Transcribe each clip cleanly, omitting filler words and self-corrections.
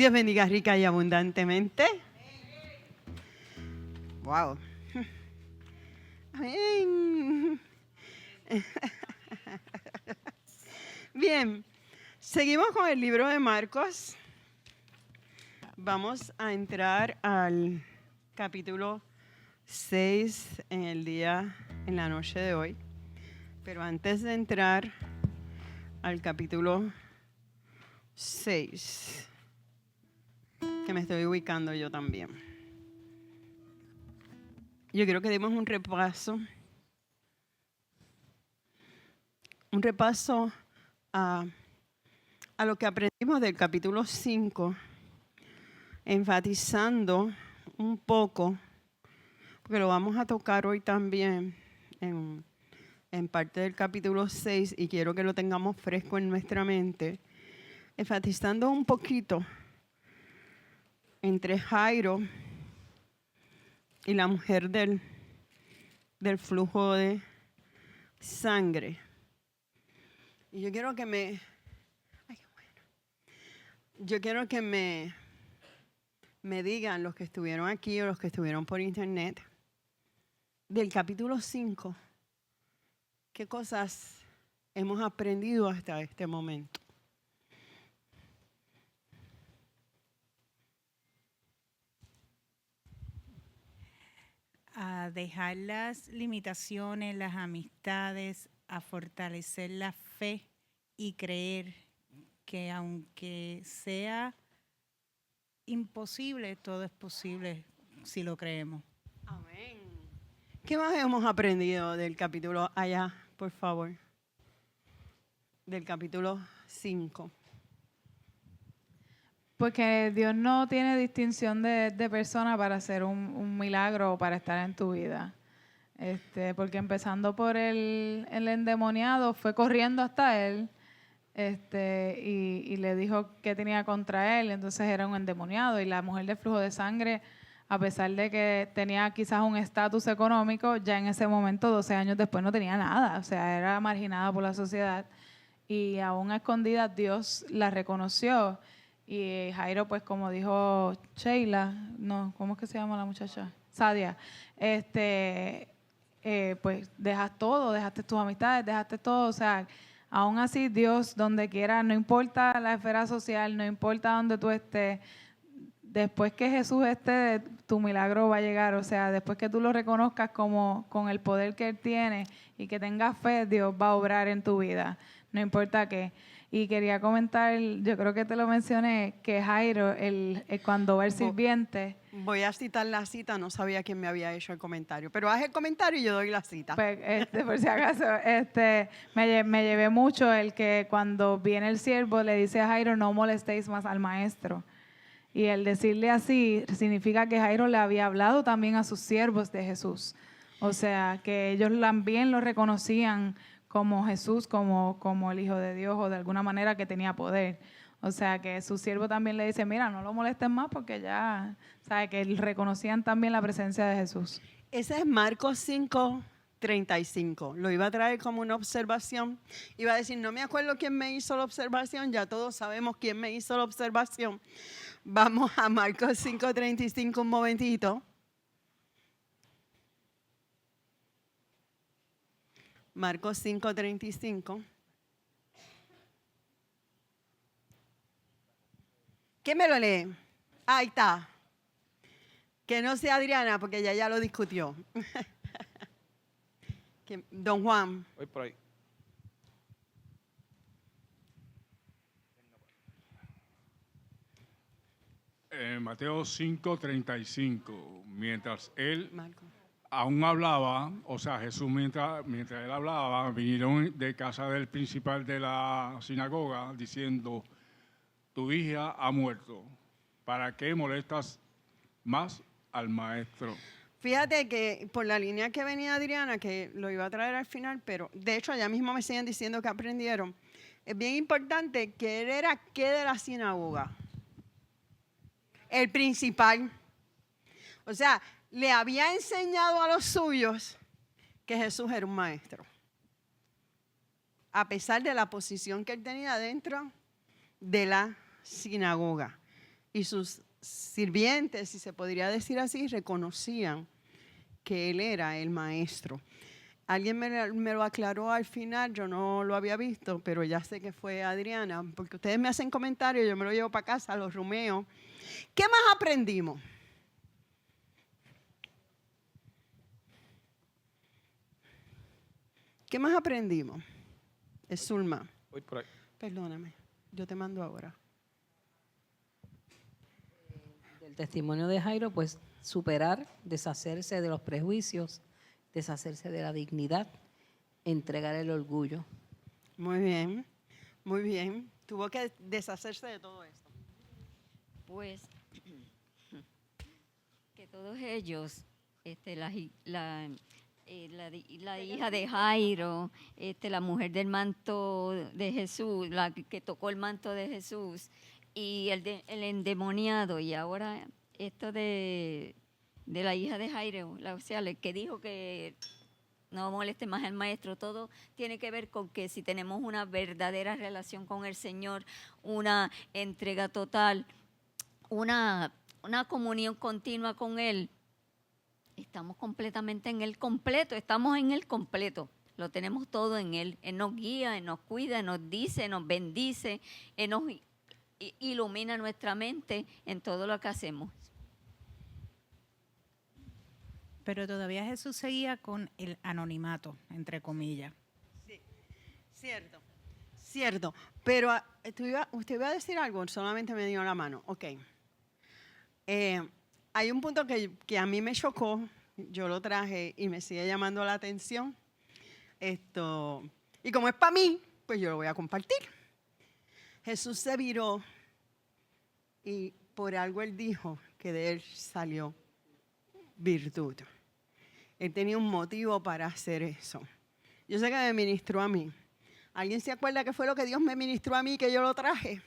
Dios bendiga rica y abundantemente. Wow. Amén. Bien, seguimos con el libro de Marcos. Vamos a entrar al capítulo 6 en la noche de hoy. Pero antes de entrar al capítulo 6, que me estoy ubicando yo también, yo quiero que demos un repaso a lo que aprendimos del capítulo 5, enfatizando un poco, porque lo vamos a tocar hoy también en parte del capítulo 6, y quiero que lo tengamos fresco en nuestra mente, enfatizando un poquito entre Jairo y la mujer del flujo de sangre. Y yo quiero que me digan los que estuvieron aquí o los que estuvieron por internet, del capítulo 5, ¿qué cosas hemos aprendido hasta este momento? A dejar las limitaciones, las amistades, a fortalecer la fe y creer que aunque sea imposible, todo es posible si lo creemos. Amén. ¿Qué más hemos aprendido del capítulo allá, por favor? Del capítulo 5. Porque Dios no tiene distinción de persona para hacer un milagro o para estar en tu vida. Porque empezando por el endemoniado, fue corriendo hasta él y le dijo que tenía contra él. Entonces era un endemoniado. Y la mujer del flujo de sangre, a pesar de que tenía quizás un estatus económico, ya en ese momento, 12 años después, no tenía nada. O sea, era marginada por la sociedad. Y aún a escondidas Dios la reconoció. Y Jairo, pues como dijo Sheila, no, ¿cómo es que se llama la muchacha? Sadia. Pues dejaste tus amistades, dejaste todo. O sea, aún así Dios, donde quiera, no importa la esfera social, no importa donde tú estés, después que Jesús esté, tu milagro va a llegar. O sea, después que tú lo reconozcas como con el poder que Él tiene y que tengas fe, Dios va a obrar en tu vida, no importa qué. Y quería comentar, yo creo que te lo mencioné, que Jairo, cuando va el sirviente... Voy a citar la cita, no sabía quién me había hecho el comentario, pero haz el comentario y yo doy la cita. Pues, por si acaso, me llevé mucho el que cuando viene el siervo le dice a Jairo, no molestéis más al maestro. Y el decirle así significa que Jairo le había hablado también a sus siervos de Jesús. O sea, que ellos también lo reconocían como Jesús, como el Hijo de Dios, o de alguna manera que tenía poder. O sea, que su siervo también le dice, mira, no lo molesten más porque ya, sabe que reconocían también la presencia de Jesús. Ese es Marcos 5:35. Lo iba a traer como una observación. Iba a decir, no me acuerdo quién me hizo la observación, ya todos sabemos quién me hizo la observación. Vamos a Marcos 5:35 un momentito. Marcos 5:35. ¿Quién me lo lee? Ahí está. Que no sea Adriana, porque ella ya lo discutió. Don Juan. Voy por ahí. Mateo 5:35. Mientras él aún hablaba, o sea, Jesús mientras él hablaba, vinieron de casa del principal de la sinagoga diciendo, tu hija ha muerto, ¿para qué molestas más al maestro? Fíjate que por la línea que venía Adriana, que lo iba a traer al final, pero de hecho allá mismo me siguen diciendo que aprendieron. Es bien importante que él era ¿qué de la sinagoga? El principal. O sea, le había enseñado a los suyos que Jesús era un maestro. A pesar de la posición que él tenía dentro de la sinagoga. y sus sirvientes, si se podría decir así, reconocían que él era el maestro. Alguien me lo aclaró al final, yo no lo había visto, pero ya sé que fue Adriana, porque ustedes me hacen comentarios, yo me lo llevo para casa, los rumeo. ¿Qué más aprendimos? ¿Qué más aprendimos? Es Zulma. Voy por ahí. Perdóname, yo te mando ahora. Del testimonio de Jairo, pues superar, deshacerse de los prejuicios, deshacerse de la dignidad, entregar el orgullo. Muy bien, muy bien. Tuvo que deshacerse de todo esto. Pues que todos ellos, la hija de Jairo, la mujer del manto de Jesús, la que tocó el manto de Jesús, y el endemoniado, y ahora esto de la hija de Jairo, o sea, el que dijo que no moleste más al maestro, todo tiene que ver con que si tenemos una verdadera relación con el Señor, una entrega total, una comunión continua con Él, estamos completamente en el completo, estamos en el completo, lo tenemos todo en Él. Él nos guía, Él nos cuida, nos dice, nos bendice, Él nos ilumina nuestra mente en todo lo que hacemos. Pero todavía Jesús seguía con el anonimato, entre comillas. Sí, cierto, cierto. Pero usted iba a decir algo, solamente me dio la mano. Ok. Hay un punto que a mí me chocó, yo lo traje y me sigue llamando la atención. Y como es para mí, pues yo lo voy a compartir. Jesús se viró y por algo él dijo que de él salió virtud. Él tenía un motivo para hacer eso. Yo sé que me ministró a mí. ¿Alguien se acuerda qué fue lo que Dios me ministró a mí que yo lo traje?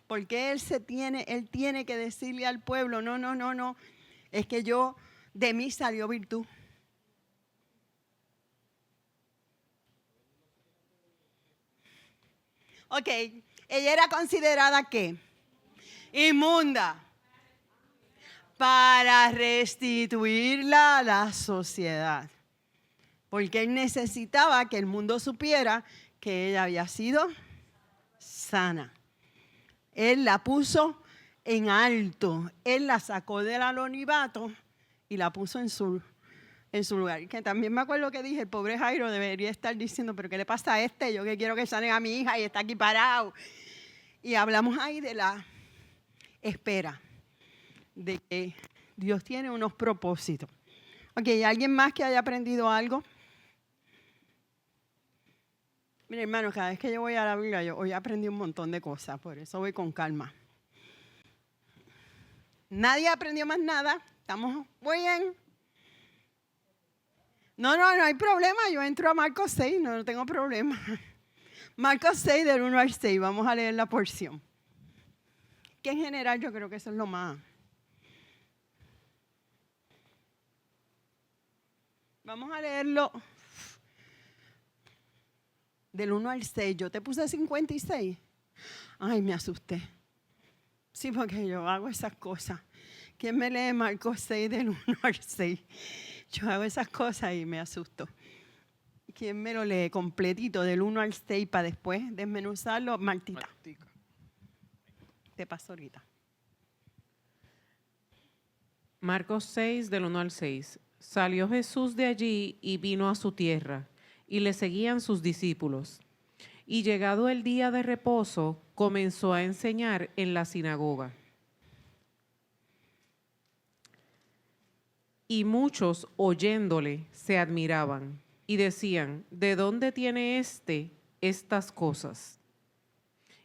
Porque él tiene que decirle al pueblo, no, es que de mí salió virtud. Ok, ella era considerada ¿qué? Inmunda. Para restituirla a la sociedad. Porque él necesitaba que el mundo supiera que ella había sido sana. Él la puso en alto. Él la sacó del anonimato y la puso en su lugar. Que también me acuerdo que dije, el pobre Jairo debería estar diciendo, pero ¿qué le pasa a este? Yo que quiero que sane a mi hija y está aquí parado. Y hablamos ahí de la espera, de que Dios tiene unos propósitos. Ok, ¿alguien más que haya aprendido algo? Mira, hermano, cada vez que yo voy a la Biblia, yo hoy aprendí un montón de cosas, por eso voy con calma. ¿Nadie aprendió más nada? ¿Estamos muy bien? No hay problema, yo entro a Marcos 6, no tengo problema. Marcos 6 del 1 al 6, vamos a leer la porción. Que en general yo creo que eso es lo más. Vamos a leerlo del 1 al 6. Yo te puse 56. Ay, me asusté. Sí, porque yo hago esas cosas. ¿Quién me lee Marcos 6 del 1 al 6? Yo hago esas cosas y me asusto. ¿Quién me lo lee completito del 1 al 6 para después desmenuzarlo? Martita. Te paso ahorita. Marcos 6, del 1 al 6. Salió Jesús de allí y vino a su tierra, y le seguían sus discípulos. Y llegado el día de reposo, comenzó a enseñar en la sinagoga. Y muchos, oyéndole, se admiraban y decían, ¿de dónde tiene estas cosas?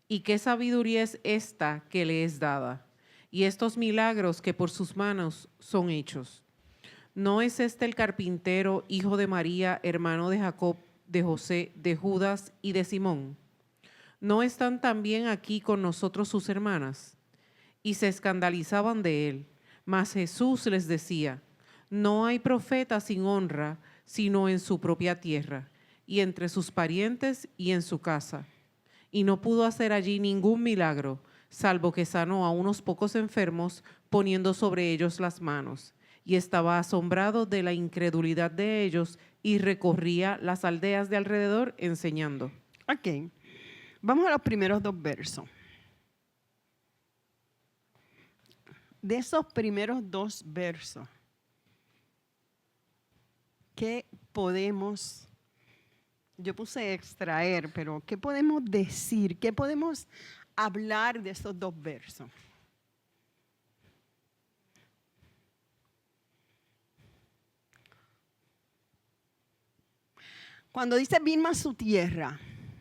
¿Y qué sabiduría es esta que le es dada? Y estos milagros que por sus manos son hechos. ¿No es este el carpintero, hijo de María, hermano de Jacob, de José, de Judas y de Simón? ¿No están también aquí con nosotros sus hermanas? Y se escandalizaban de él. Mas Jesús les decía, no hay profeta sin honra, sino en su propia tierra, y entre sus parientes y en su casa. Y no pudo hacer allí ningún milagro, salvo que sanó a unos pocos enfermos poniendo sobre ellos las manos. Y estaba asombrado de la incredulidad de ellos y recorría las aldeas de alrededor enseñando. Ok, vamos a los primeros 2 versos. De esos primeros 2 versos, ¿qué podemos, yo puse extraer, pero qué podemos decir? ¿Qué podemos hablar de esos 2 versos? Cuando dice vino a su tierra,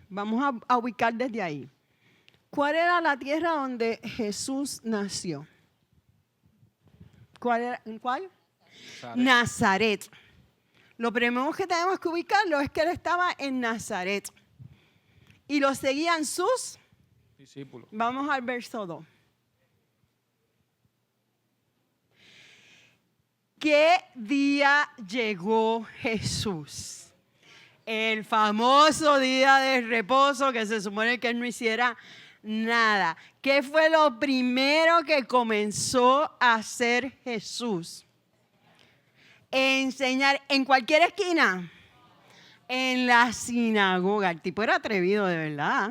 vamos a ubicar desde ahí. ¿Cuál era la tierra donde Jesús nació? ¿Cuál era? ¿En cuál? Nazaret. Lo primero que tenemos que ubicarlo es que él estaba en Nazaret. Y lo seguían sus discípulos. Vamos al verso 2. ¿Qué día llegó Jesús? El famoso día de reposo que se supone que él no hiciera nada. ¿Qué fue lo primero que comenzó a hacer Jesús? Enseñar en cualquier esquina, en la sinagoga. El tipo era atrevido de verdad.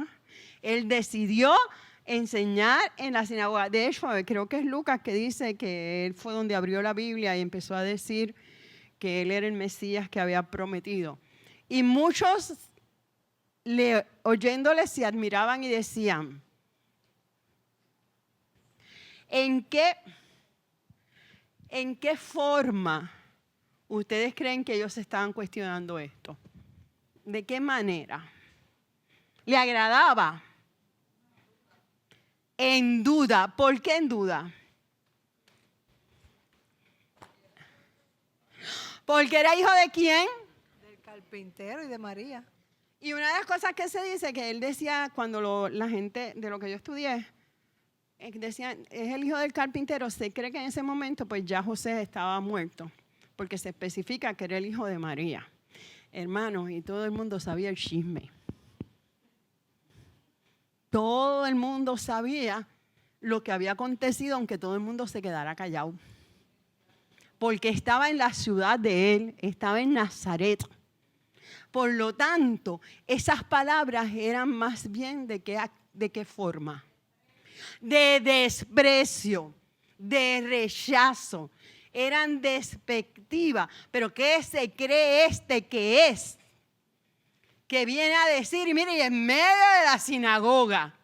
Él decidió enseñar en la sinagoga. De hecho, creo que es Lucas que dice que él fue donde abrió la Biblia y empezó a decir que él era el Mesías que había prometido. Y muchos, oyéndole, se admiraban y decían, ¿en qué forma ustedes creen que ellos estaban cuestionando esto? ¿De qué manera? ¿Le agradaba? En duda. ¿Por qué en duda? Porque era hijo de ¿quién? Del carpintero y de María. Y una de las cosas que se dice, que él decía cuando la gente, de lo que yo estudié, decían, es el hijo del carpintero, se cree que en ese momento pues ya José estaba muerto, porque se especifica que era el hijo de María. Hermanos, y todo el mundo sabía el chisme. Todo el mundo sabía lo que había acontecido, aunque todo el mundo se quedara callado. Porque estaba en la ciudad de él, estaba en Nazaret. Por lo tanto, esas palabras eran más bien de qué forma. De desprecio, de rechazo. Eran despectivas. Pero ¿qué se cree este que es? Que viene a decir, y mire, y en medio de la sinagoga,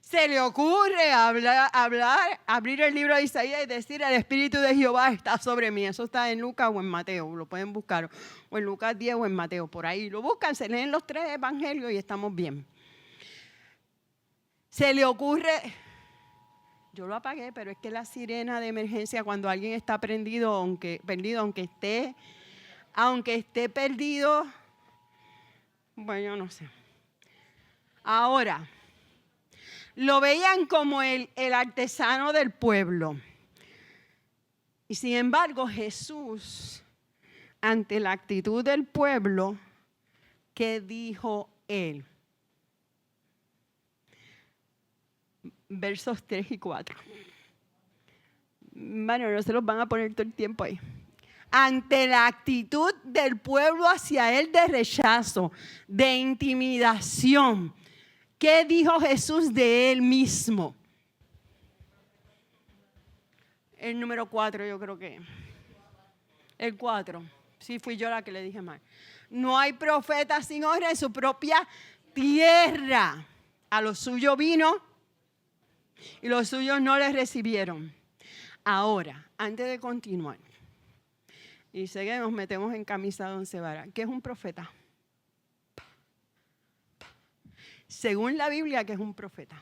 se le ocurre abrir el libro de Isaías y decir, el Espíritu de Jehová está sobre mí. Eso está en Lucas o en Mateo, lo pueden buscar, o en Lucas 10 o en Mateo, por ahí. Lo buscan, se leen los 3 evangelios y estamos bien. Se le ocurre, yo lo apagué, pero es que la sirena de emergencia cuando alguien está perdido, aunque esté perdido, bueno, yo no sé. Ahora, lo veían como el artesano del pueblo. Y sin embargo, Jesús, ante la actitud del pueblo, ¿qué dijo él? Versos 3 y 4. Bueno, no se los van a poner todo el tiempo ahí. Ante la actitud del pueblo hacia él de rechazo, de intimidación, ¿qué dijo Jesús de él mismo? El número 4 yo creo que. El 4. Sí, fui yo la que le dije mal. No hay profeta sin honra en su propia tierra. A lo suyo vino y los suyos no les recibieron. Ahora, antes de continuar, y sé que nos metemos en camisa de once varas, ¿qué es un profeta? Según la Biblia, ¿qué es un profeta?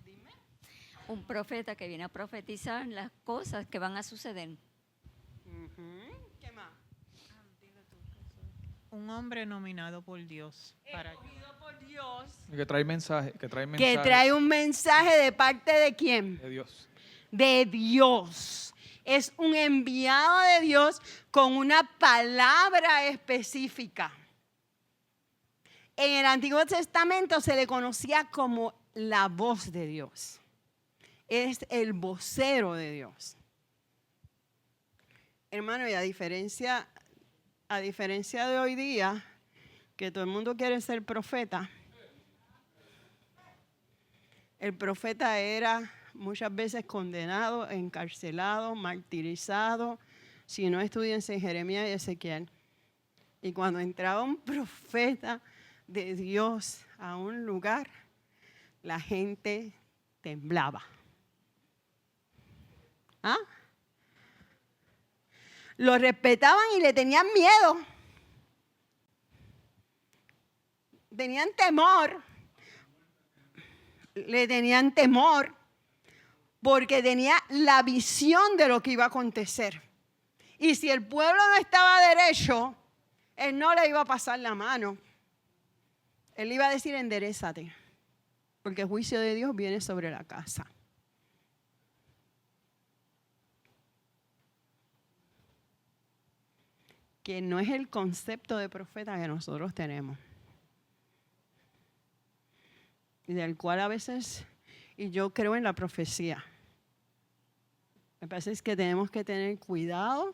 Dime. Un profeta que viene a profetizar las cosas que van a suceder. ¿Qué más? Un hombre nominado por Dios. Escogido por Dios. Que trae mensaje. Que trae un mensaje de parte de quién? De Dios. De Dios. Es un enviado de Dios con una palabra específica. En el Antiguo Testamento se le conocía como la voz de Dios. Es el vocero de Dios. Hermano, y a diferencia de hoy día, que todo el mundo quiere ser profeta, el profeta era muchas veces condenado, encarcelado, martirizado. Si no, estudiense en Jeremías y Ezequiel. Y cuando entraba un profeta de Dios a un lugar, la gente temblaba. ¿Ah? Lo respetaban y le tenían miedo. Tenían temor. Le tenían temor porque tenía la visión de lo que iba a acontecer. Y si el pueblo no estaba derecho, él no le iba a pasar la mano. Él iba a decir, enderézate, porque el juicio de Dios viene sobre la casa. Que no es el concepto de profeta que nosotros tenemos. Y del cual a veces, y yo creo en la profecía. Me parece que tenemos que tener cuidado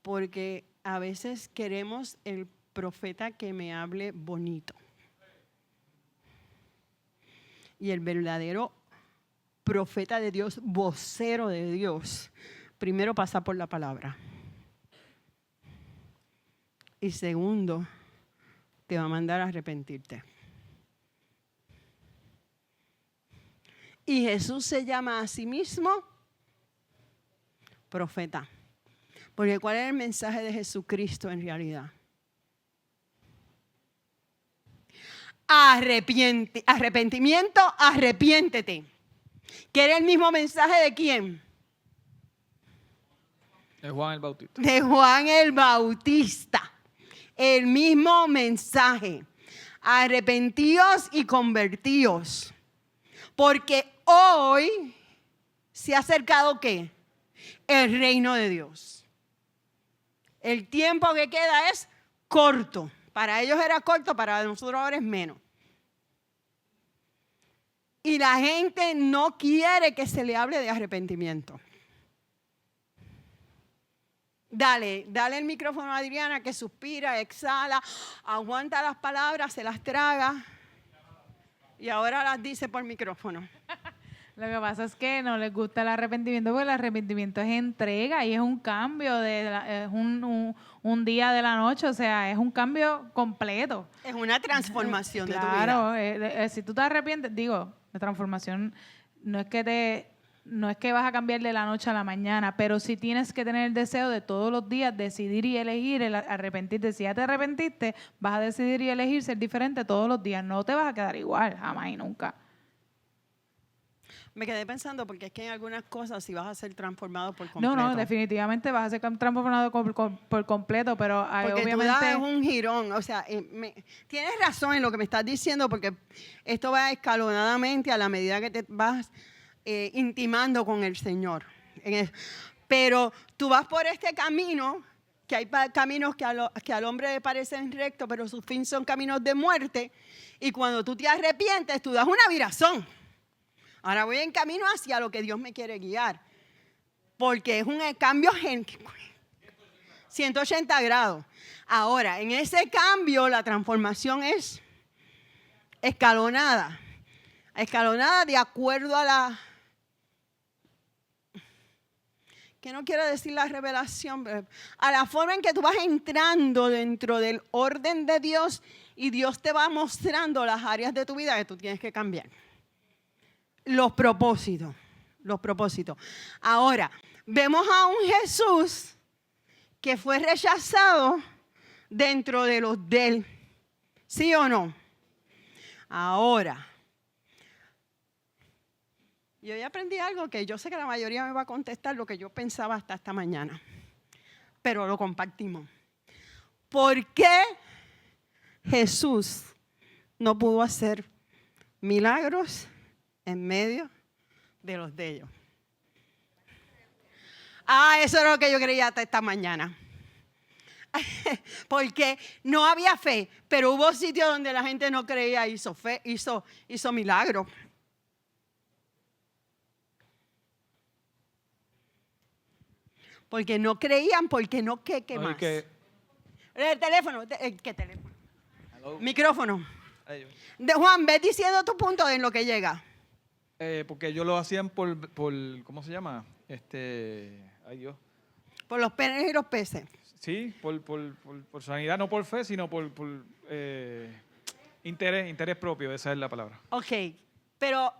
porque a veces queremos el profeta que me hable bonito. Y el verdadero profeta de Dios, vocero de Dios, primero pasa por la palabra. Y segundo, te va a mandar a arrepentirte. Y Jesús se llama a sí mismo profeta. Porque ¿cuál es el mensaje de Jesucristo en realidad? Arrepentimiento, arrepiéntete. ¿Que era el mismo mensaje de quién? De Juan el Bautista. De Juan el Bautista. El mismo mensaje. Arrepentíos y convertíos. Porque hoy se ha acercado ¿qué? El reino de Dios. El tiempo que queda es corto. Para ellos era corto, para nosotros ahora es menos. Y la gente no quiere que se le hable de arrepentimiento. Dale el micrófono a Adriana que suspira, exhala, aguanta las palabras, se las traga y ahora las dice por micrófono. Lo que pasa es que no les gusta el arrepentimiento porque el arrepentimiento es entrega y es un cambio, es un día de la noche, o sea, es un cambio completo. Es una transformación de tu vida. Claro, si tú te arrepientes, la transformación no es que vas a cambiar de la noche a la mañana, pero sí tienes que tener el deseo de todos los días decidir y elegir el arrepentirte. Si ya te arrepentiste, vas a decidir y elegir ser diferente todos los días. No te vas a quedar igual, jamás y nunca. Me quedé pensando porque es que en algunas cosas sí vas a ser transformado por completo. No, definitivamente vas a ser transformado por completo, pero porque obviamente... tú das un girón, o sea, tienes razón en lo que me estás diciendo porque esto va escalonadamente a la medida que te vas intimando con el Señor. Pero tú vas por este camino, que hay caminos que al hombre le parecen rectos, pero sus fin son caminos de muerte, y cuando tú te arrepientes, tú das una virazón. Ahora voy en camino hacia lo que Dios me quiere guiar. Porque es un cambio 180 grados. Ahora, en ese cambio, la transformación es escalonada. Escalonada de acuerdo a la... que no quiero decir la revelación, pero a la forma en que tú vas entrando dentro del orden de Dios y Dios te va mostrando las áreas de tu vida que tú tienes que cambiar. Los propósitos. Ahora, vemos a un Jesús que fue rechazado dentro de los de él. ¿Sí o no? Ahora, yo ya aprendí algo que yo sé que la mayoría me va a contestar lo que yo pensaba hasta esta mañana, pero lo compartimos. ¿Por qué Jesús no pudo hacer milagros en medio de los de ellos? Eso era lo que yo creía hasta esta mañana. Porque no había fe, pero hubo sitios donde la gente no creía, hizo fe, hizo milagro. Porque no creían, porque no, ¿qué más? El teléfono, ¿qué teléfono? Hello. Micrófono. Ay, Juan, ves diciendo tu punto en lo que llega. porque ellos lo hacían por ¿cómo se llama? Ay Dios. Por los peces y los peces. Sí, por sanidad, no por fe, sino por interés propio, esa es la palabra. Ok, pero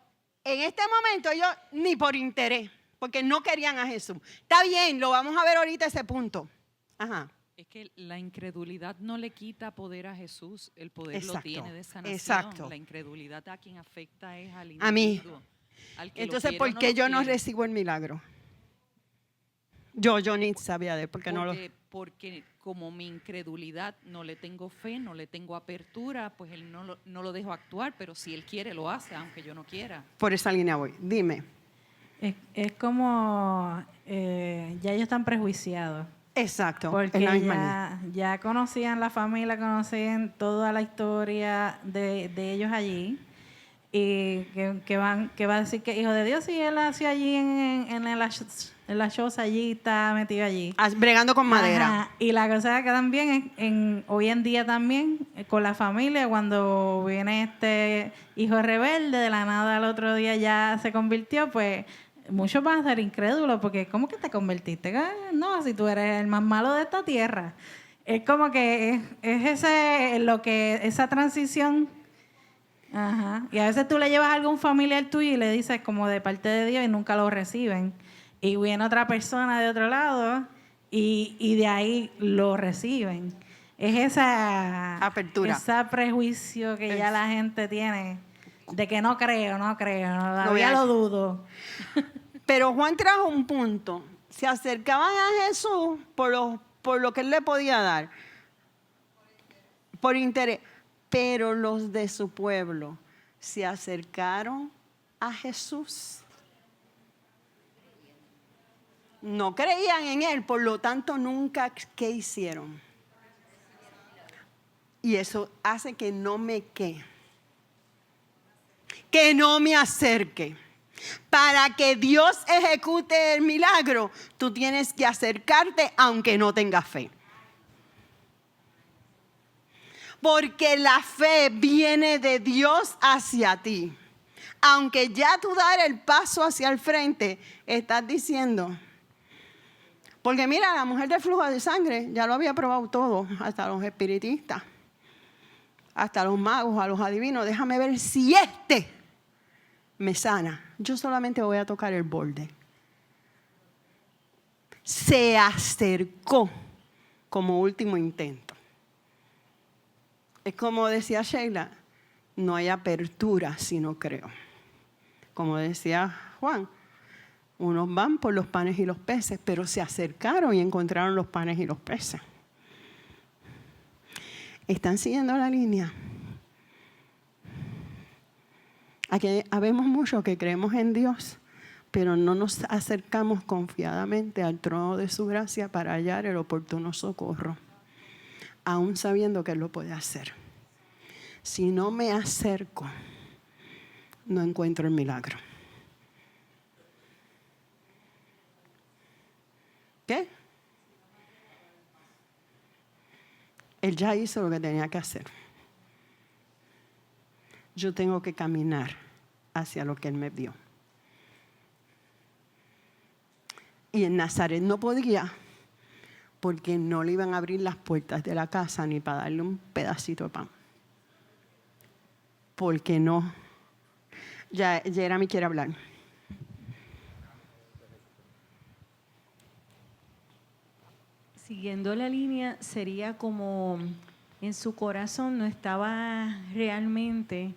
en este momento ellos ni por interés, porque no querían a Jesús. Está bien, lo vamos a ver ahorita ese punto. Ajá. Es que la incredulidad no le quita poder a Jesús, el poder Exacto, lo tiene de sanación. exacto. La incredulidad a quien afecta es al A mí. individuo. Al que lo Entonces, quiere o ¿por no qué lo yo no quiere. recibo el milagro? Yo ni sabía de él, porque no lo... Porque como mi incredulidad no le tengo fe, no le tengo apertura, pues él no lo dejo actuar, pero si él quiere lo hace, aunque yo no quiera. Por esa línea voy. Dime. Es como ya ellos están prejuiciados. Exacto. Porque es la misma línea. ya conocían la familia, conocían toda la historia de ellos allí. Y que va a decir que hijo de Dios, si él nació allí en la choza, allí está metido allí. Bregando con madera. Ajá. Y la cosa que también, hoy en día también, con la familia, cuando viene este hijo rebelde, de la nada al otro día ya se convirtió, pues muchos van a ser incrédulos, porque ¿cómo que te convertiste? No, si tú eres el más malo de esta tierra. Es como que es esa transición. Ajá. Y a veces tú le llevas a algún familiar tuyo y le dices como de parte de Dios y nunca lo reciben. Y viene otra persona de otro lado y de ahí lo reciben. Es esa apertura, ese prejuicio que ya la gente tiene de que no creo, todavía No, lo dudo. Pero Juan trajo un punto. Se acercaban a Jesús por lo que él le podía dar. Por interés. Pero los de su pueblo se acercaron a Jesús. No creían en él, por lo tanto nunca, ¿qué hicieron? Y eso hace que no me acerque. Para que Dios ejecute el milagro, tú tienes que acercarte aunque no tengas fe. Porque la fe viene de Dios hacia ti. Aunque ya tú dar el paso hacia el frente, estás diciendo. Porque mira, la mujer del flujo de sangre ya lo había probado todo, hasta los espiritistas, hasta los magos, a los adivinos. Déjame ver si me sana. Yo solamente voy a tocar el borde. Se acercó como último intento. Es como decía Sheila, no hay apertura si no creo. Como decía Juan, unos van por los panes y los peces, pero se acercaron y encontraron los panes y los peces. ¿Están siguiendo la línea? Aquí habemos muchos que creemos en Dios, pero no nos acercamos confiadamente al trono de su gracia para hallar el oportuno socorro, aún sabiendo que Él lo puede hacer. Si no me acerco, no encuentro el milagro. ¿Qué? Él ya hizo lo que tenía que hacer. Yo tengo que caminar hacia lo que Él me dio. Y en Nazaret no podía, porque no le iban a abrir las puertas de la casa ni para darle un pedacito de pan. Porque no. Ya Jeremy quiere hablar. Siguiendo la línea, sería como en su corazón no estaba realmente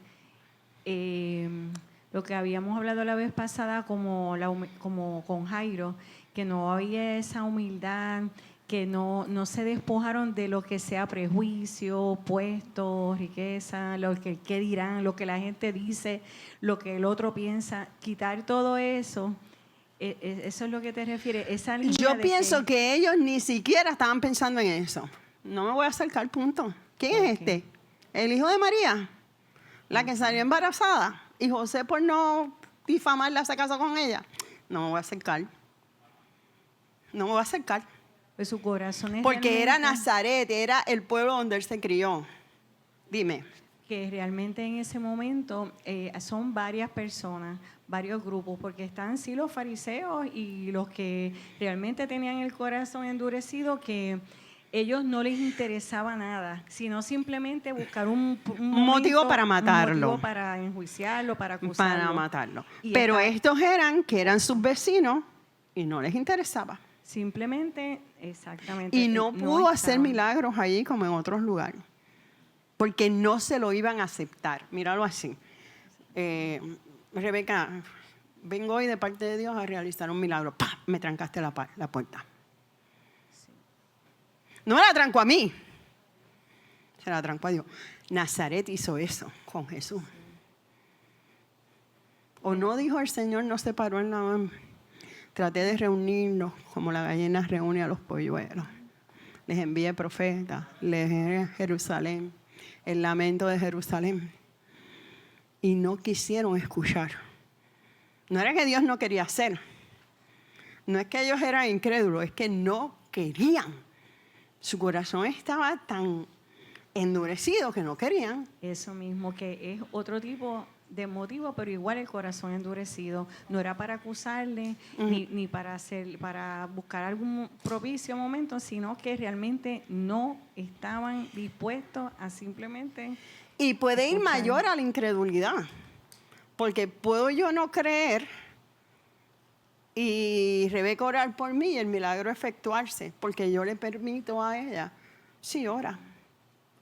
lo que habíamos hablado la vez pasada como con Jairo, que no había esa humildad, que no se despojaron de lo que sea prejuicio, puestos, riqueza, lo que dirán, lo que la gente dice, lo que el otro piensa, quitar todo eso Eso es lo que te refieres. Esa línea Yo de pienso que ellos ni siquiera estaban pensando en eso. No me voy a acercar, punto. ¿Quién es este? El hijo de María, la que salió embarazada. Y José, por no difamarla, se casó con ella. No me voy a acercar. No me voy a acercar. Pues su corazón es porque era realmente- Nazaret, era el pueblo donde él se crió. Dime. Que realmente en ese momento son varias personas, varios grupos, porque están sí los fariseos y los que realmente tenían el corazón endurecido, que ellos no les interesaba nada, sino simplemente buscar un motivo para matarlo. Un motivo para enjuiciarlo, para acusarlo. Para matarlo. Y Pero acá- estos eran sus vecinos y no les interesaba. Simplemente, exactamente. Y no pudo hacer estaban. milagros allí como en otros lugares. Porque no se lo iban a aceptar. Míralo así. Rebeca, vengo hoy de parte de Dios a realizar un milagro. ¡Pah! Me trancaste la puerta. No me la trancó a mí. Se la trancó a Dios. Nazaret hizo eso con Jesús. ¿O no dijo el Señor, no se paró en la... Traté de reunirlos como la gallina reúne a los polluelos. Les envié profetas, les envié a Jerusalén, el lamento de Jerusalén. Y no quisieron escuchar. No era que Dios no quería hacer. No es que ellos eran incrédulos, es que no querían. Su corazón estaba tan endurecido que no querían. Eso mismo, que es otro tipo de motivo, pero igual el corazón endurecido. No era para acusarle ni para buscar algún propicio momento, sino que realmente no estaban dispuestos a simplemente... Y puede ir escuchar. mayor a la incredulidad. Porque puedo yo no creer y Rebeca orar por mí y el milagro efectuarse, porque yo le permito a ella, sí, ora.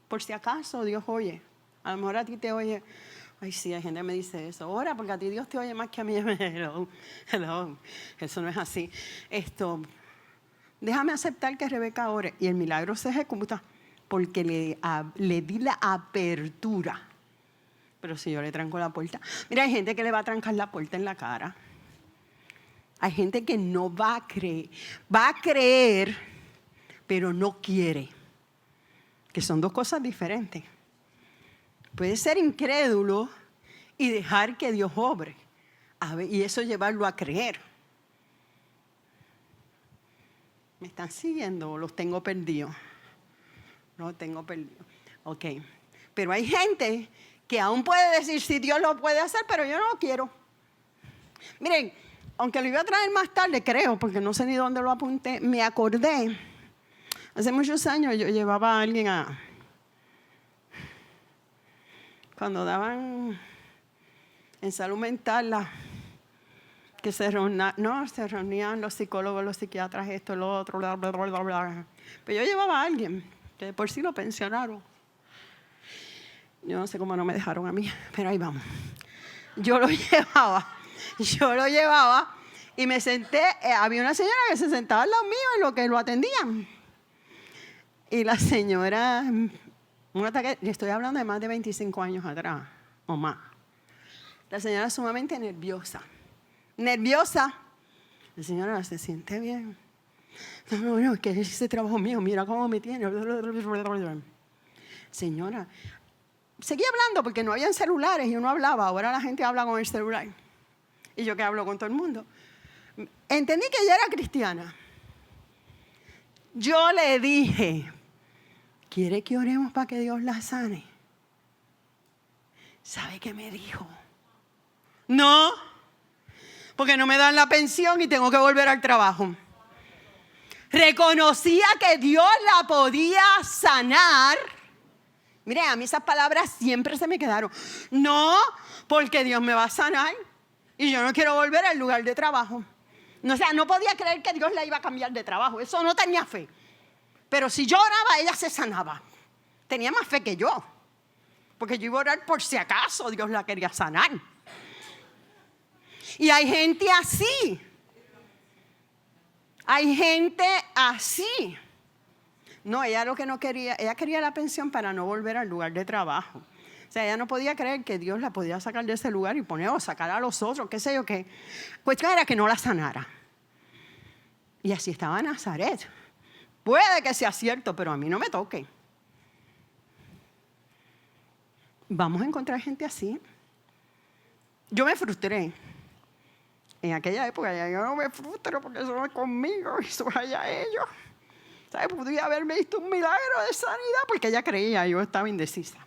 Por si acaso Dios oye. A lo mejor a ti te oye. Ay, sí, hay gente que me dice eso. Ora, porque a ti Dios te oye más que a mí. Hello. Eso no es así. Déjame aceptar que Rebeca ore. Y el milagro se ejecuta porque le di la apertura. Pero si yo le tranco la puerta. Mira, hay gente que le va a trancar la puerta en la cara. Hay gente que no va a creer. Va a creer, pero no quiere. Que son dos cosas diferentes. Puede ser incrédulo y dejar que Dios obre. Y eso llevarlo a creer. ¿Me están siguiendo o los tengo perdidos? Los tengo perdidos. Ok. Pero hay gente que aún puede decir, si Dios lo puede hacer, pero yo no lo quiero. Miren, aunque lo iba a traer más tarde, creo, porque no sé ni dónde lo apunté, me acordé. Hace muchos años yo llevaba a alguien cuando daban en salud mental que se reunían los psicólogos, los psiquiatras, esto, lo otro, bla, bla, bla, bla, bla. Pero yo llevaba a alguien que de por sí lo pensionaron. Yo no sé cómo no me dejaron a mí, pero ahí vamos. Yo lo llevaba y me senté, había una señora que se sentaba al lado mío en lo que lo atendían. Y la señora, un ataque, le estoy hablando de más de 25 años atrás, o más. La señora sumamente nerviosa. Nerviosa. La señora se siente bien. No, es que ese trabajo mío, mira cómo me tiene. Señora, seguí hablando porque no habían celulares y uno hablaba. Ahora la gente habla con el celular. Y yo que hablo con todo el mundo. Entendí que ella era cristiana. Yo le dije, ¿quiere que oremos para que Dios la sane? ¿Sabe qué me dijo? No, porque no me dan la pensión y tengo que volver al trabajo. Reconocía que Dios la podía sanar. Mire, a mí esas palabras siempre se me quedaron. No, porque Dios me va a sanar y yo no quiero volver al lugar de trabajo. No, o sea, no podía creer que Dios la iba a cambiar de trabajo. Eso no tenía fe. Pero si yo oraba, ella se sanaba. Tenía más fe que yo. Porque yo iba a orar por si acaso Dios la quería sanar. Y hay gente así. Hay gente así. No, ella lo que no quería, ella quería la pensión para no volver al lugar de trabajo. O sea, ella no podía creer que Dios la podía sacar de ese lugar y poner o sacar a los otros, qué sé yo qué. Cuestión era que no la sanara. Y así estaba Nazaret. Puede que sea cierto, pero a mí no me toque. Vamos a encontrar gente así. Yo me frustré. En aquella época ya yo no me frustro porque eso no es conmigo, eso es allá ellos. ¿Sabes? Podría haberme visto un milagro de sanidad porque ella creía, yo estaba indecisa.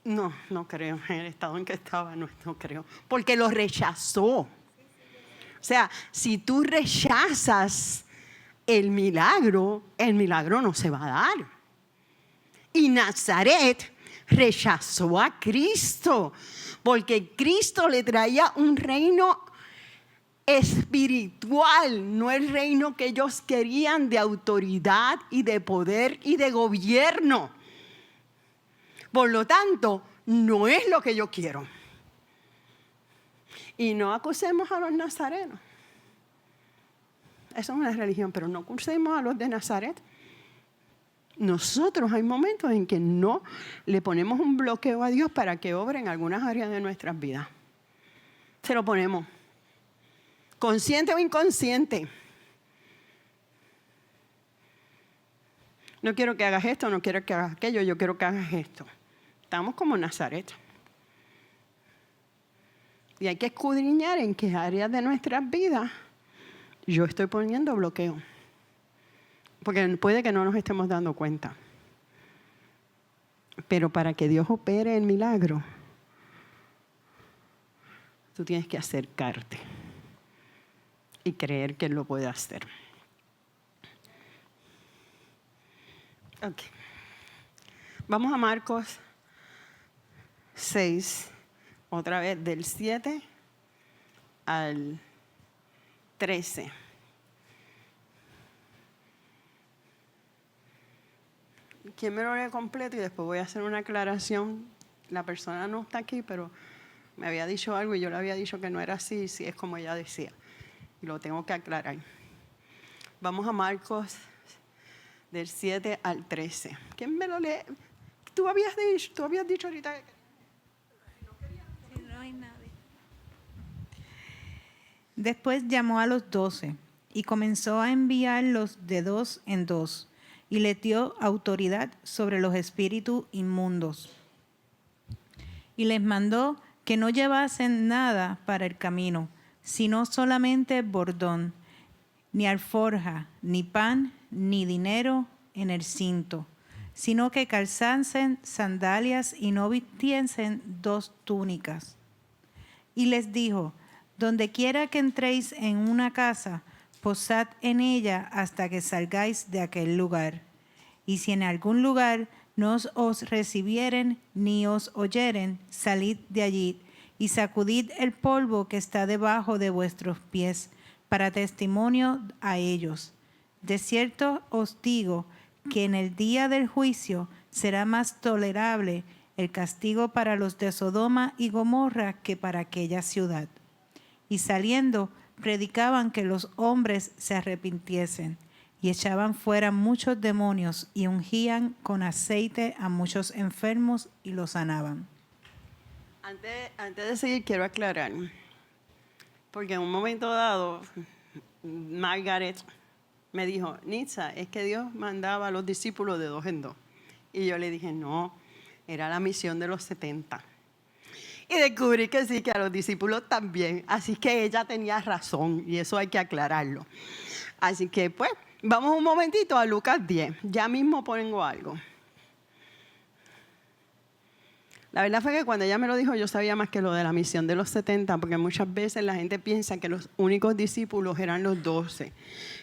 No, no creo. En el estado en que estaba, no creo. Porque lo rechazó. O sea, si tú rechazas el milagro no se va a dar. Y Nazaret rechazó a Cristo, porque Cristo le traía un reino espiritual, no el reino que ellos querían de autoridad y de poder y de gobierno. Por lo tanto, no es lo que yo quiero. Y no acusemos a los nazarenos. Eso es una religión, pero no acusemos a los de Nazaret. Nosotros hay momentos en que no le ponemos un bloqueo a Dios para que obre en algunas áreas de nuestras vidas. Se lo ponemos. Consciente o inconsciente. No quiero que hagas esto, no quiero que hagas aquello, yo quiero que hagas esto. Estamos como Nazaret. Y hay que escudriñar en qué áreas de nuestras vidas yo estoy poniendo bloqueo. Porque puede que no nos estemos dando cuenta. Pero para que Dios opere el milagro, tú tienes que acercarte y creer que Él lo puede hacer. Ok. Vamos a Marcos 6, otra vez del 7 al 13. ¿Quién me lo lee completo? Y después voy a hacer una aclaración. La persona no está aquí, pero me había dicho algo y yo le había dicho que no era así, si es como ella decía. Y lo tengo que aclarar. Vamos a Marcos del 7 al 13. ¿Quién me lo lee? Tú habías dicho ahorita que no hay nadie. Después llamó a los 12 y comenzó a enviarlos de 2 en 2 y le dio autoridad sobre los espíritus inmundos. Y les mandó que no llevasen nada para el camino, sino solamente bordón, ni alforja, ni pan, ni dinero en el cinto, sino que calzasen sandalias y no vistiesen 2 túnicas. Y les dijo: donde quiera que entréis en una casa, posad en ella hasta que salgáis de aquel lugar. Y si en algún lugar no os recibieren ni os oyeren, salid de allí y sacudid el polvo que está debajo de vuestros pies, para testimonio a ellos. De cierto os digo que en el día del juicio será más tolerable el castigo para los de Sodoma y Gomorra que para aquella ciudad. Y saliendo, predicaban que los hombres se arrepintiesen, y echaban fuera muchos demonios, y ungían con aceite a muchos enfermos, y los sanaban. Antes de seguir, quiero aclarar, porque en un momento dado, Margaret me dijo: Nitza, es que Dios mandaba a los discípulos de 2 en 2. Y yo le dije: no, era la misión de los 70. Y descubrí que sí, que a los discípulos también. Así que ella tenía razón y eso hay que aclararlo. Así que pues, vamos un momentito a Lucas 10. Ya mismo pongo algo. La verdad fue que cuando ella me lo dijo, yo sabía más que lo de la misión de los 70, porque muchas veces la gente piensa que los únicos discípulos eran los 12.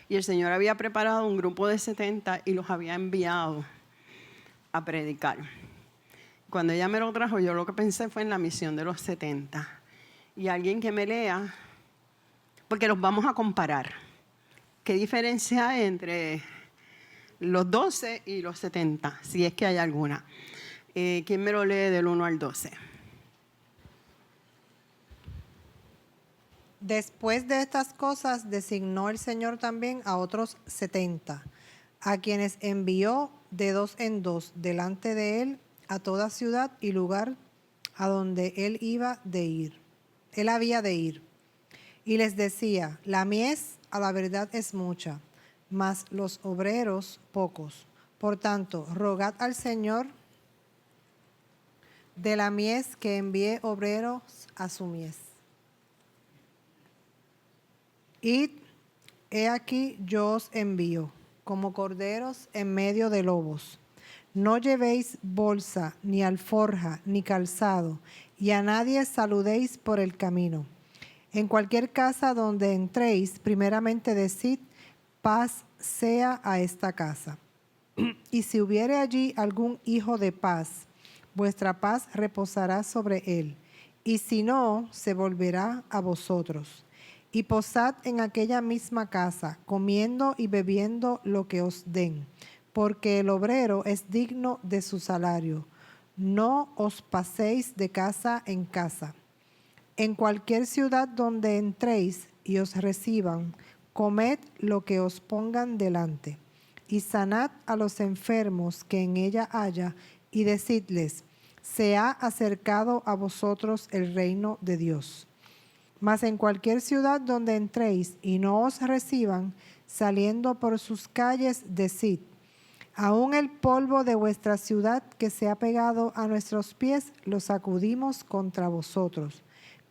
Y el Señor había preparado un grupo de 70 y los había enviado a predicar. Cuando ella me lo trajo, yo lo que pensé fue en la misión de los 70. Y alguien que me lea, porque los vamos a comparar. ¿Qué diferencia hay entre los 12 y los 70? Si es que hay alguna. ¿Quién me lo lee del 1 al 12? Después de estas cosas, designó el Señor también a otros 70, a quienes envió de 2 en 2 delante de él a toda ciudad y lugar a donde él había de ir. Y les decía, la mies a la verdad es mucha, mas los obreros pocos. Por tanto, rogad al Señor de la mies que envíe obreros a su mies. Id, he aquí yo os envío, como corderos en medio de lobos. No llevéis bolsa, ni alforja, ni calzado, y a nadie saludéis por el camino. En cualquier casa donde entréis, primeramente decid, paz sea a esta casa. Y si hubiere allí algún hijo de paz, vuestra paz reposará sobre él, y si no, se volverá a vosotros. Y posad en aquella misma casa, comiendo y bebiendo lo que os den, porque el obrero es digno de su salario. No os paséis de casa en casa. En cualquier ciudad donde entréis y os reciban, comed lo que os pongan delante, y sanad a los enfermos que en ella haya, y decidles, se ha acercado a vosotros el reino de Dios. Mas en cualquier ciudad donde entréis y no os reciban, saliendo por sus calles, decid, aún el polvo de vuestra ciudad que se ha pegado a nuestros pies, lo sacudimos contra vosotros.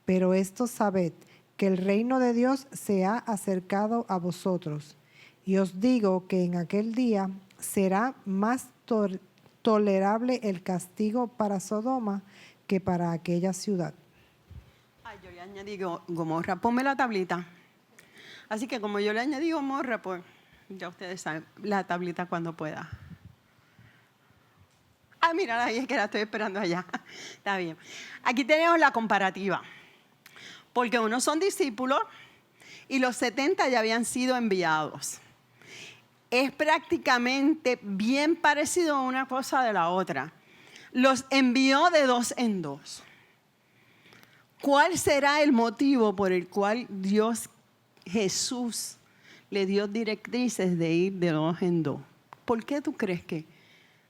Pero esto sabed, que el reino de Dios se ha acercado a vosotros. Y os digo que en aquel día será más tolerable el castigo para Sodoma que para aquella ciudad. Ay, yo le añadí Gomorra. Ponme la tablita. Así que como yo le añadí Gomorra, pues ya ustedes saben, la tablita cuando pueda. Ah, mira, ahí es que la estoy esperando allá. Está bien. Aquí tenemos la comparativa. Porque unos son discípulos y los 70 ya habían sido enviados. Es prácticamente bien parecido a una cosa de la otra. Los envió de 2 en 2. ¿Cuál será el motivo por el cual Jesús le dio directrices de ir de 2 en 2? ¿Por qué tú crees que?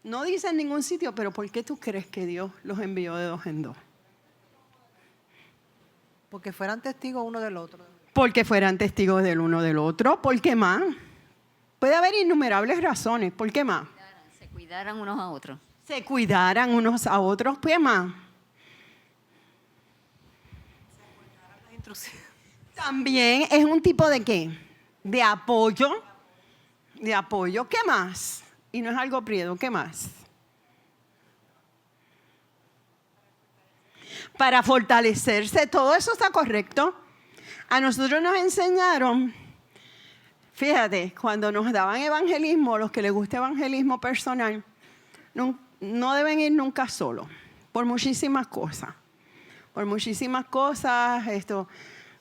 No dice en ningún sitio, pero ¿por qué tú crees que Dios los envió de 2 en 2? Porque fueran testigos uno del otro. Porque fueran testigos del uno del otro. ¿Por qué más? Puede haber innumerables razones. ¿Por qué más? Se cuidaran unos a otros. Se cuidaran unos a otros. ¿Por qué más? También es un tipo de ¿qué? De apoyo. De apoyo. ¿Qué más? Y no es algo prieto. ¿Qué más? Para fortalecerse. Todo eso está correcto. A nosotros nos enseñaron, fíjate, cuando nos daban evangelismo, los que les gusta evangelismo personal, no deben ir nunca solos, por muchísimas cosas. Por muchísimas cosas,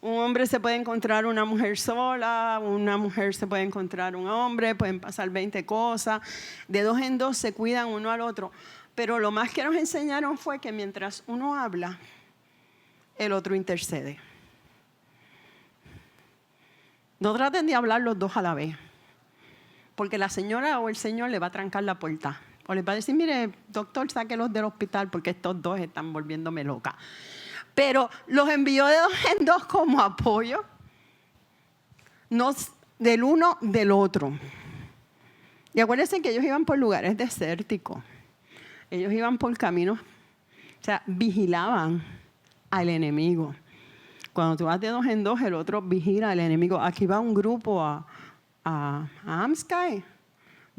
un hombre se puede encontrar una mujer sola, una mujer se puede encontrar un hombre, pueden pasar 20 cosas. De 2 en 2 se cuidan uno al otro. Pero lo más que nos enseñaron fue que mientras uno habla, el otro intercede. No traten de hablar los dos a la vez, porque la señora o el señor le va a trancar la puerta. O le va a decir, mire, doctor, sáquelos del hospital porque estos dos están volviéndome loca. Pero los envió de 2 en 2 como apoyo, no del uno del otro. Y acuérdense que ellos iban por lugares desérticos. Ellos iban por caminos, o sea, vigilaban al enemigo. Cuando tú vas de 2 en 2, el otro vigila al enemigo. Aquí va un grupo a Amsky,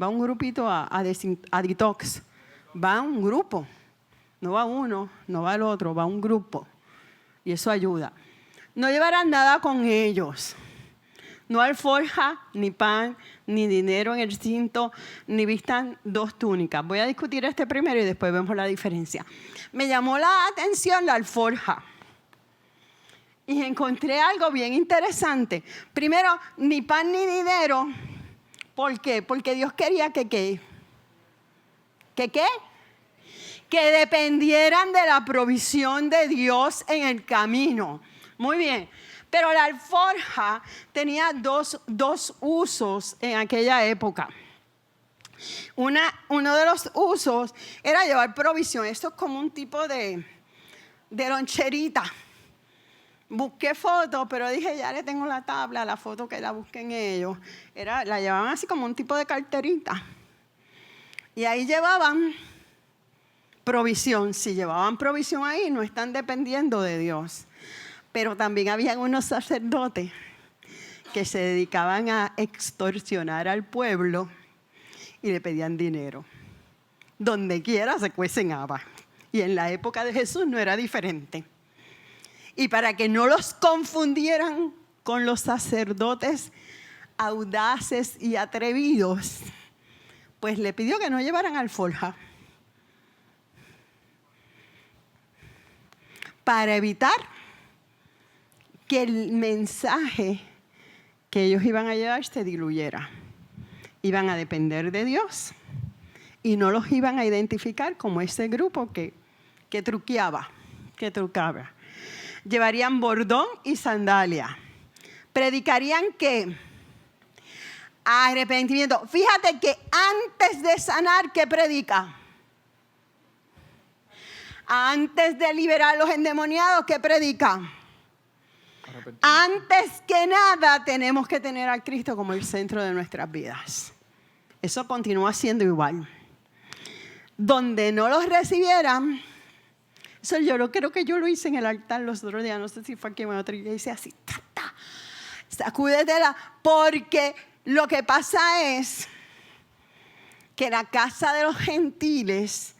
va un grupito a Detox. Va un grupo, no va uno, no va el otro, va un grupo. Y eso ayuda. No llevarán nada con ellos. No alforja, ni pan, ni dinero en el cinto, ni vistan 2 túnicas. Voy a discutir este primero y después vemos la diferencia. Me llamó la atención la alforja. Y encontré algo bien interesante. Primero, ni pan ni dinero. ¿Por qué? Porque Dios quería que ¿qué? ¿Que qué? Que dependieran de la provisión de Dios en el camino. Muy bien. Pero la alforja tenía dos usos en aquella época. Uno de los usos era llevar provisión. Esto es como un tipo de loncherita. Busqué fotos, pero dije, ya le tengo la tabla, la foto que la busquen ellos. La llevaban así como un tipo de carterita. Y ahí llevaban provisión. Si llevaban provisión ahí, no están dependiendo de Dios. Pero también habían unos sacerdotes que se dedicaban a extorsionar al pueblo y le pedían dinero. Donde quiera se cuecen habas. Y en la época de Jesús no era diferente. Y para que no los confundieran con los sacerdotes audaces y atrevidos, pues le pidió que no llevaran alforja. Para evitar que el mensaje que ellos iban a llevar se diluyera. Iban a depender de Dios y no los iban a identificar como ese grupo que truqueaba. Llevarían bordón y sandalia. Predicarían que arrepentimiento. Fíjate que antes de sanar, ¿qué predica? Antes de liberar a los endemoniados, ¿qué predica? Antes que nada, tenemos que tener a Cristo como el centro de nuestras vidas. Eso continúa siendo igual. Donde no los recibieran, eso yo creo que yo lo hice en el altar los otros días, no sé si fue aquí o en otra iglesia, así, sacúdetela, porque lo que pasa es que la casa de los gentiles,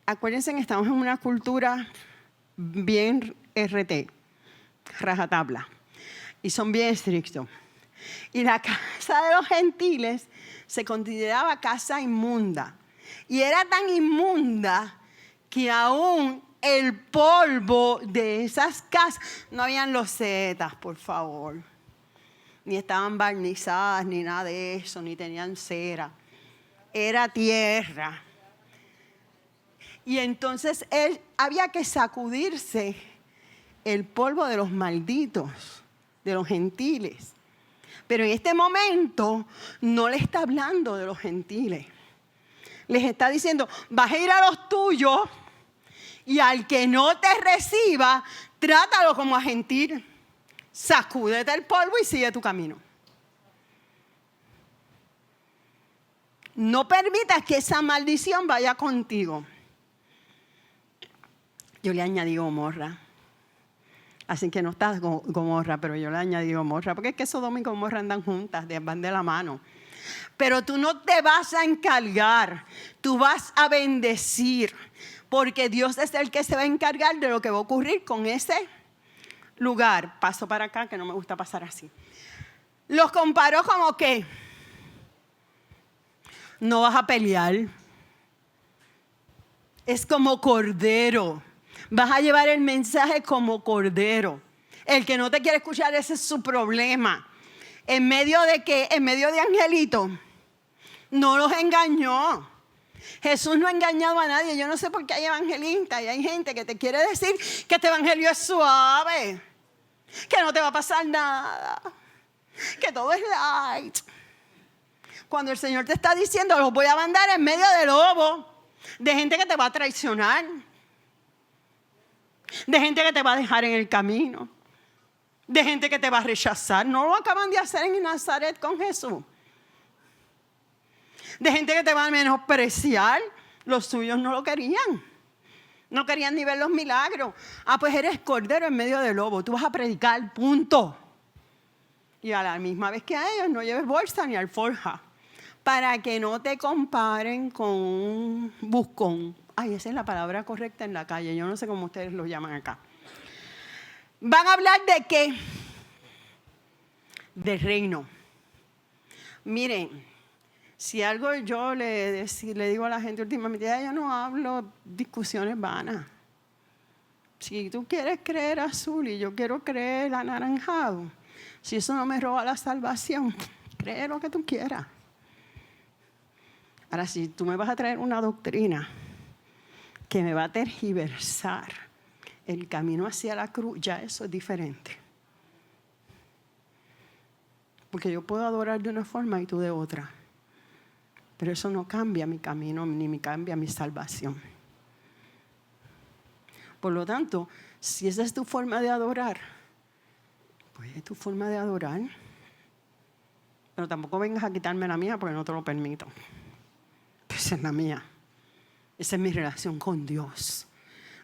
acuérdense que estamos en una cultura bien RT, rajatabla, y son bien estrictos. Y la casa de los gentiles se consideraba casa inmunda. Y era tan inmunda que aún el polvo de esas casas, no habían losetas, por favor, ni estaban barnizadas, ni nada de eso, ni tenían cera. Era tierra. Y entonces había que sacudirse el polvo de los malditos, de los gentiles. Pero en este momento no le está hablando de los gentiles. Les está diciendo, vas a ir a los tuyos y al que no te reciba, trátalo como a gentil. Sacúdete el polvo y sigue tu camino. No permitas que esa maldición vaya contigo. Yo le añadí Gomorra. Así que no está Gomorra, pero yo le añadí Gomorra, porque es que Sodoma y Gomorra andan juntas, van de la mano. Pero tú no te vas a encargar, tú vas a bendecir, porque Dios es el que se va a encargar de lo que va a ocurrir con ese lugar. Paso para acá, que no me gusta pasar así. Los comparó como que no vas a pelear. Es como cordero. Vas a llevar el mensaje como cordero. El que no te quiere escuchar, ese es su problema. ¿En medio de qué? En medio de angelitos. No los engañó. Jesús no ha engañado a nadie. Yo no sé por qué hay evangelistas y hay gente que te quiere decir que este evangelio es suave, que no te va a pasar nada, que todo es light. Cuando el Señor te está diciendo, los voy a mandar en medio de lobos, de gente que te va a traicionar, de gente que te va a dejar en el camino, de gente que te va a rechazar. No lo acaban de hacer en Nazaret con Jesús. De gente que te va a menospreciar. Los suyos no lo querían. No querían ni ver los milagros. Pues eres cordero en medio de lobo. Tú vas a predicar, punto. Y a la misma vez que a ellos no lleves bolsa ni alforja. Para que no te comparen con un buscón. Esa es la palabra correcta en la calle. Yo no sé cómo ustedes lo llaman acá. Van a hablar de qué? Del reino. Miren, si algo yo le digo a la gente últimamente, yo no hablo discusiones vanas. Si tú quieres creer azul y yo quiero creer anaranjado, si eso no me roba la salvación, cree lo que tú quieras. Ahora, si tú me vas a traer una doctrina que me va a tergiversar el camino hacia la cruz, ya eso es diferente. Porque yo puedo adorar de una forma y tú de otra. Pero eso no cambia mi camino ni me cambia mi salvación. Por lo tanto, si esa es tu forma de adorar, pues es tu forma de adorar. Pero tampoco vengas a quitarme la mía porque no te lo permito. Esa es la mía. Esa es mi relación con Dios.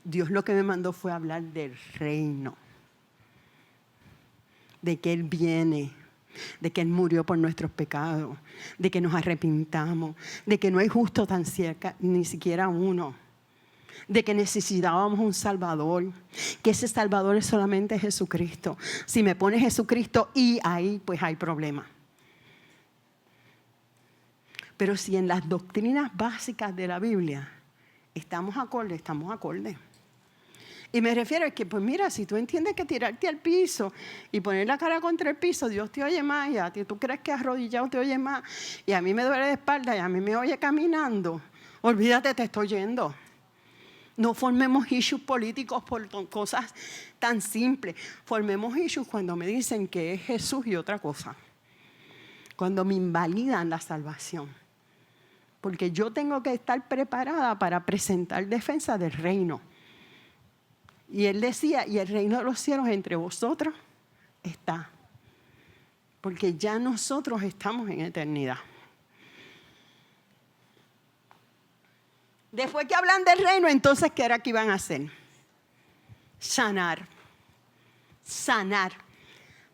Dios lo que me mandó fue hablar del reino. De que Él viene. De que Él murió por nuestros pecados. De que nos arrepintamos. De que no hay justo tan cerca, ni siquiera uno. De que necesitábamos un Salvador. Que ese Salvador es solamente Jesucristo. Si me pones Jesucristo y ahí pues hay problema. Pero si en las doctrinas básicas de la Biblia estamos acorde, estamos acorde. Y me refiero a que, pues mira, si tú entiendes que tirarte al piso y poner la cara contra el piso, Dios te oye más, y a ti tú crees que arrodillado te oye más, y a mí me duele de espalda y a mí me oye caminando, olvídate, te estoy oyendo. No formemos issues políticos por cosas tan simples. Formemos issues cuando me dicen que es Jesús y otra cosa. Cuando me invalidan la salvación. Porque yo tengo que estar preparada para presentar defensa del reino. Y Él decía, y el reino de los cielos entre vosotros está. Porque ya nosotros estamos en eternidad. Después que hablan del reino, entonces, ¿qué era que iban a hacer? Sanar. Sanar.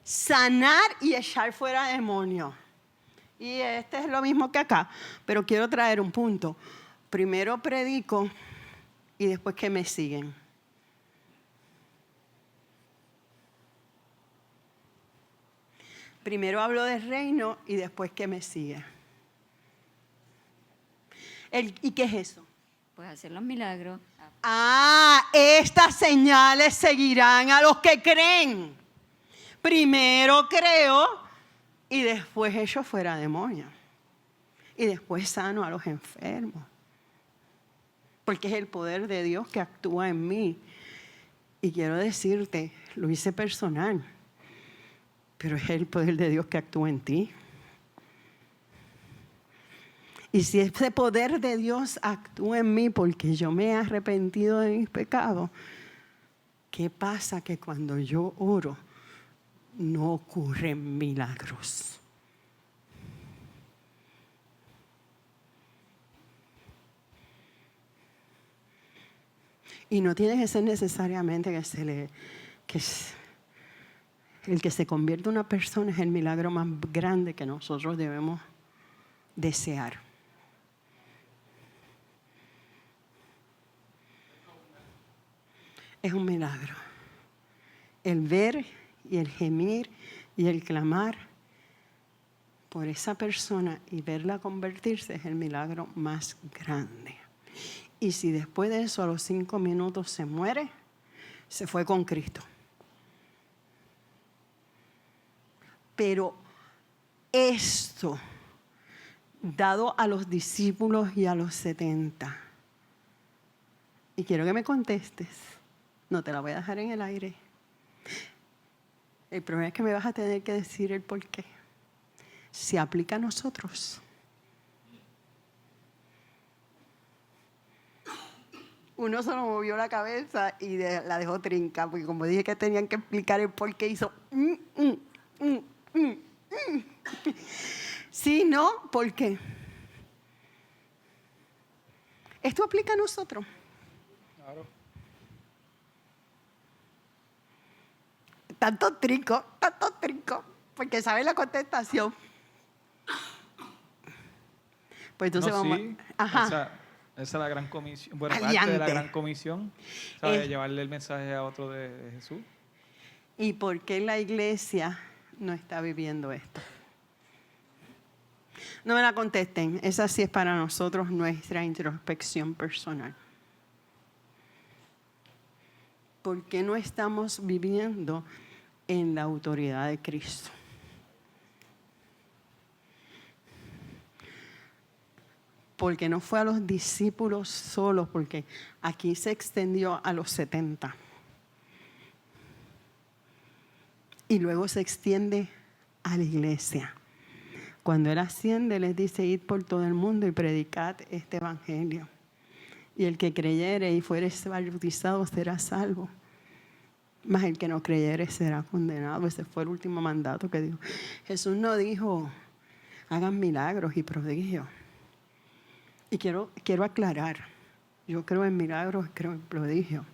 Sanar y echar fuera demonios. Y este es lo mismo que acá, pero quiero traer un punto. Primero predico y después que me siguen. Primero hablo del reino y después que me sigue. ¿Y qué es eso? Pues hacer los milagros. Estas señales seguirán a los que creen. Primero creo y después echo fuera demonios. Y después sano a los enfermos. Porque es el poder de Dios que actúa en mí. Y quiero decirte, lo hice personal. Pero es el poder de Dios que actúa en ti. Y si ese poder de Dios actúa en mí porque yo me he arrepentido de mis pecados, ¿qué pasa? Que cuando yo oro, no ocurren milagros. Y no tiene que ser necesariamente el que se convierta en una persona es el milagro más grande que nosotros debemos desear. Es un milagro. El ver y el gemir y el clamar por esa persona y verla convertirse es el milagro más grande. Y si después de eso a los 5 minutos se muere, se fue con Cristo. Pero esto, dado a los discípulos y a los 70, y quiero que me contestes, no te la voy a dejar en el aire. El problema es que me vas a tener que decir el por qué. Se aplica a nosotros. Uno solo movió la cabeza y la dejó trinca, porque como dije que tenían que explicar el por qué hizo. Sí, no, ¿por qué? Esto aplica a nosotros. Claro. Tanto trinco, porque sabe la contestación. Pues entonces No, vamos. sí, Ajá. Esa es la gran comisión. Bueno, Adiante. parte de la gran comisión, ¿sabes? Llevarle el mensaje a otro de Jesús. ¿Y por qué la iglesia no está viviendo esto? No me la contesten. Esa sí es para nosotros nuestra introspección personal. ¿Por qué no estamos viviendo en la autoridad de Cristo? Porque no fue a los discípulos solos, porque aquí se extendió a los 70. Y luego se extiende a la iglesia. cuando Él asciende, les dice, id por todo el mundo y predicad este evangelio. Y el que creyere y fuere bautizado será salvo. Mas el que no creyere será condenado. Ese fue el último mandato que dio. Jesús no dijo, hagan milagros y prodigios. Y quiero aclarar, yo creo en milagros, creo en prodigios.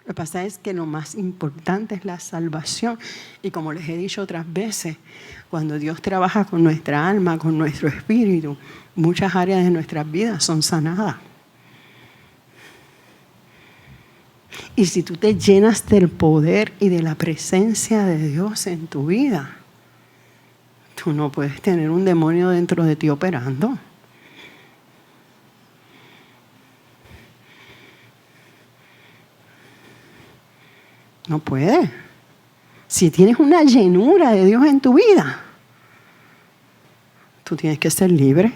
Lo que pasa es que lo más importante es la salvación. Y como les he dicho otras veces, cuando Dios trabaja con nuestra alma, con nuestro espíritu, muchas áreas de nuestras vidas son sanadas. Y si tú te llenas del poder y de la presencia de Dios en tu vida, tú no puedes tener un demonio dentro de ti operando. No puedes. Si tienes una llenura de Dios en tu vida, tú tienes que ser libre.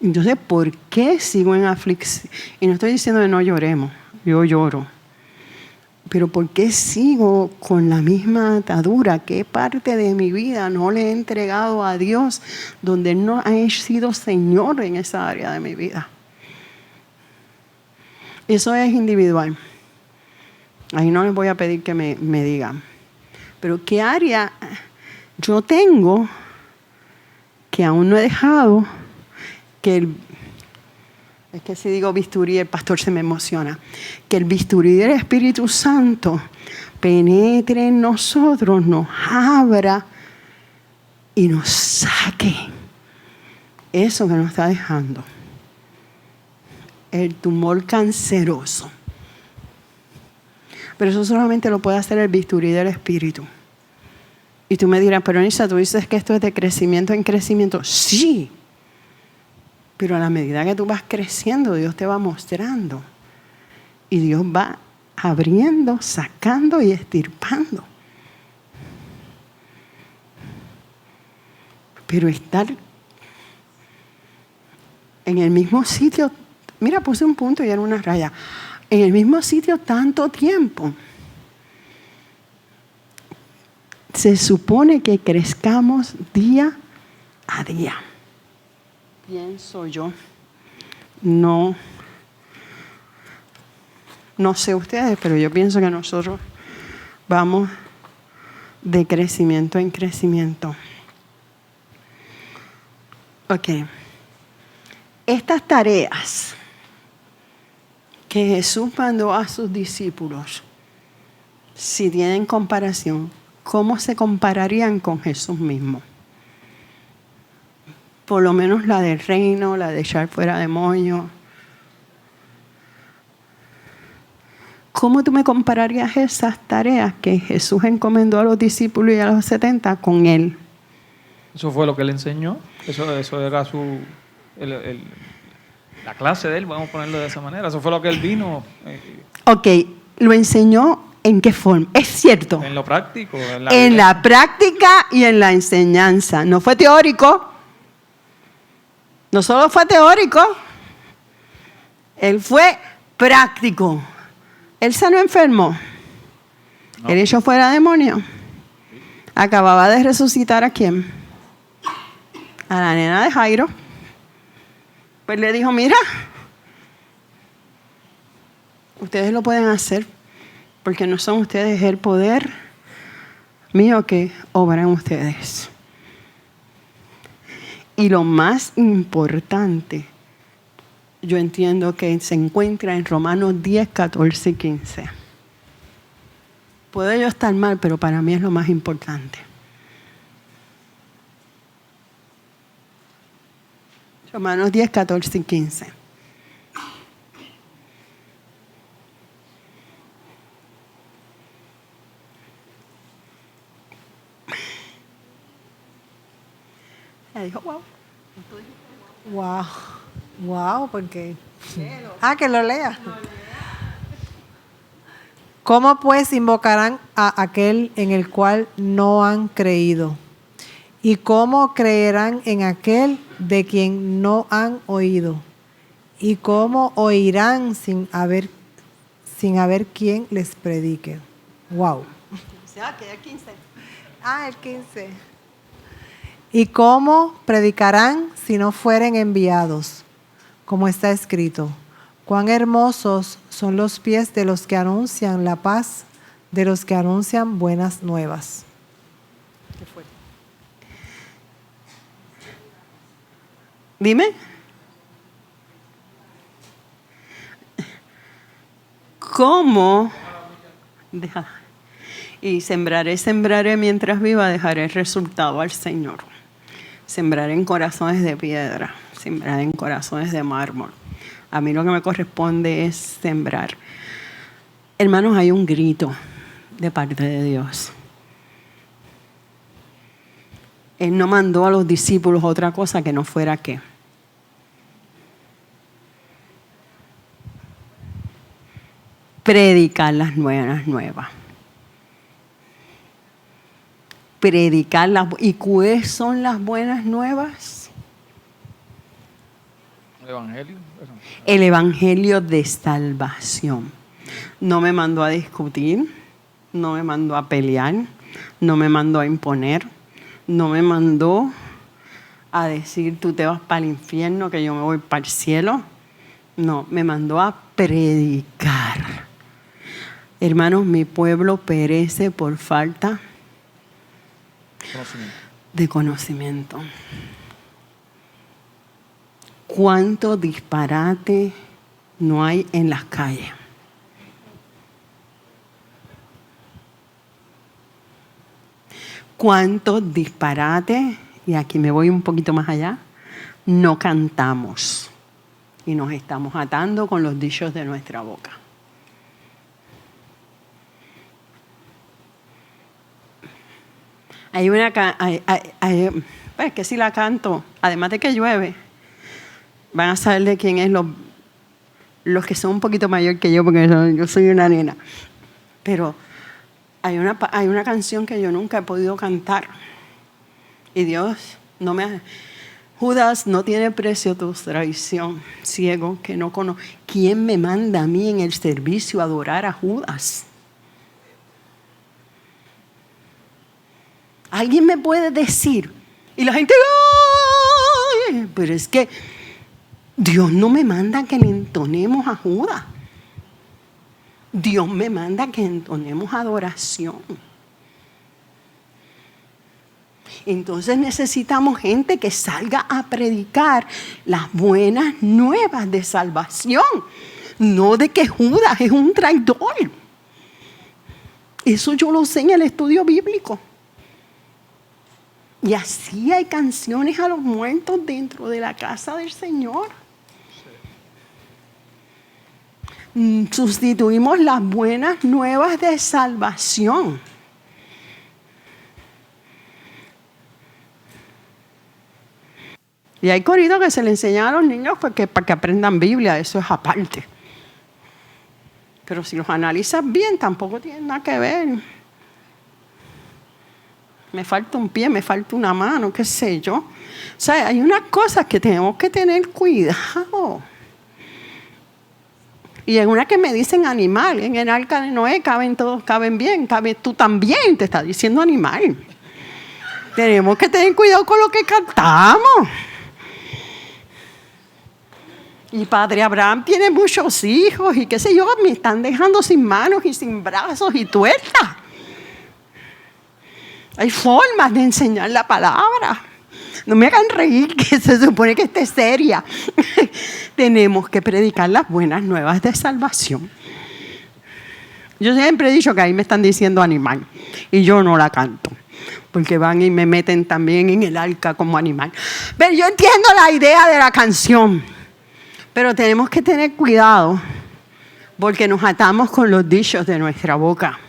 Entonces, ¿por qué sigo en aflicción? Y no estoy diciendo que no lloremos, yo lloro. Pero ¿por qué sigo con la misma atadura? ¿Qué parte de mi vida no le he entregado a Dios donde Él no ha sido Señor en esa área de mi vida? Eso es individual. Ahí no les voy a pedir que me digan. Pero ¿qué área yo tengo que aún no he dejado? Es que si digo bisturí, el pastor se me emociona. Que el bisturí del Espíritu Santo penetre en nosotros, nos abra y nos saque eso que nos está dejando. El tumor canceroso. Pero eso solamente lo puede hacer el bisturí del Espíritu. Y tú me dirás, pero Anisha, tú dices que esto es de crecimiento en crecimiento. Sí. Pero a la medida que tú vas creciendo, Dios te va mostrando. Y Dios va abriendo, sacando y extirpando. Pero estar en el mismo sitio, mira, puse un punto y era una raya. En el mismo sitio tanto tiempo. Se supone que crezcamos día a día. Pienso yo, no sé ustedes, pero yo pienso que nosotros vamos de crecimiento en crecimiento. Ok. Estas tareas que Jesús mandó a sus discípulos, si tienen comparación, ¿cómo se compararían con Jesús mismo? Por lo menos la del reino, la de echar fuera demonios. ¿Cómo tú me compararías esas tareas que Jesús encomendó a los discípulos y a los 70 con Él? Eso fue lo que Él enseñó. Eso era la clase de Él, vamos a ponerlo de esa manera. Eso fue lo que Él vino. Ok, ¿lo enseñó en qué forma? Es cierto. En lo práctico. En la práctica y en la enseñanza. No fue teórico. No solo fue teórico, Él fue práctico. Él sanó enfermo. No. Él echó fuera demonio. Acababa de resucitar ¿a quién? A la nena de Jairo. Pues le dijo, mira, ustedes lo pueden hacer porque no son ustedes el poder mío que obra en ustedes. Y lo más importante, yo entiendo que se encuentra en Romanos 10, 14 y 15. Puedo yo estar mal, pero para mí es lo más importante. Romanos 10, 14 y 15. Dijo, wow, porque... que lo lea. ¿Cómo pues invocarán a aquel en el cual no han creído? ¿Y cómo creerán en aquel de quien no han oído? ¿Y cómo oirán sin haber quien les predique? Wow. que el 15. El 15. ¿Y cómo predicarán si no fueren enviados? Como está escrito, cuán hermosos son los pies de los que anuncian la paz, de los que anuncian buenas nuevas. ¿Qué fue? Dime. ¿Cómo? Y sembraré mientras viva, dejaré el resultado al Señor. Sembraré en corazones de piedra, sembraré en corazones de mármol. A mí lo que me corresponde es sembrar. Hermanos, hay un grito de parte de Dios. Él no mandó a los discípulos otra cosa que no fuera qué. Predicar las buenas nuevas. Predicarlas. ¿Y cuáles son las buenas nuevas? ¿El evangelio? El evangelio de salvación. No me mandó a discutir, no me mandó a pelear, no me mandó a imponer, no me mandó a decir tú te vas para el infierno, que yo me voy para el cielo. No, me mandó a predicar. Hermanos, mi pueblo perece por falta de conocimiento. ¿Cuánto disparate no hay en las calles? ¿Cuántos disparates, y aquí me voy un poquito más allá, no cantamos y nos estamos atando con los dichos de nuestra boca? Hay una pues que si la canto, además de que llueve, van a saber de quién es los que son un poquito mayor que yo, porque yo soy una nena. Pero hay una canción que yo nunca he podido cantar. Y Dios no me ha... Judas, no tiene precio tu traición, ciego que no conoce. ¿Quién me manda a mí en el servicio a adorar a Judas? ¿Alguien me puede decir? Y la gente, ¡ay! Pero es que Dios no me manda que le entonemos a Judas. Dios me manda que entonemos adoración. Entonces necesitamos gente que salga a predicar las buenas nuevas de salvación. No de que Judas es un traidor. Eso yo lo sé en el estudio bíblico. Y así hay canciones a los muertos dentro de la casa del Señor. Sustituimos las buenas nuevas de salvación. Y hay coritos que se le enseñan a los niños para que aprendan Biblia, eso es aparte. Pero si los analizas bien, tampoco tienen nada que ver. Me falta un pie, me falta una mano, qué sé yo. O sea, hay unas cosas que tenemos que tener cuidado. Y en una que me dicen animal, en el arca de Noé caben todos, caben bien, cabe tú también, te está diciendo animal. Tenemos que tener cuidado con lo que cantamos. Y Padre Abraham tiene muchos hijos y qué sé yo, me están dejando sin manos y sin brazos y tuertas. Hay formas de enseñar la palabra. No me hagan reír, que se supone que esté seria. Tenemos que predicar las buenas nuevas de salvación. Yo siempre he dicho que ahí me están diciendo animal y yo no la canto. Porque van y me meten también en el arca como animal. Pero yo entiendo la idea de la canción. Pero tenemos que tener cuidado porque nos atamos con los dichos de nuestra boca.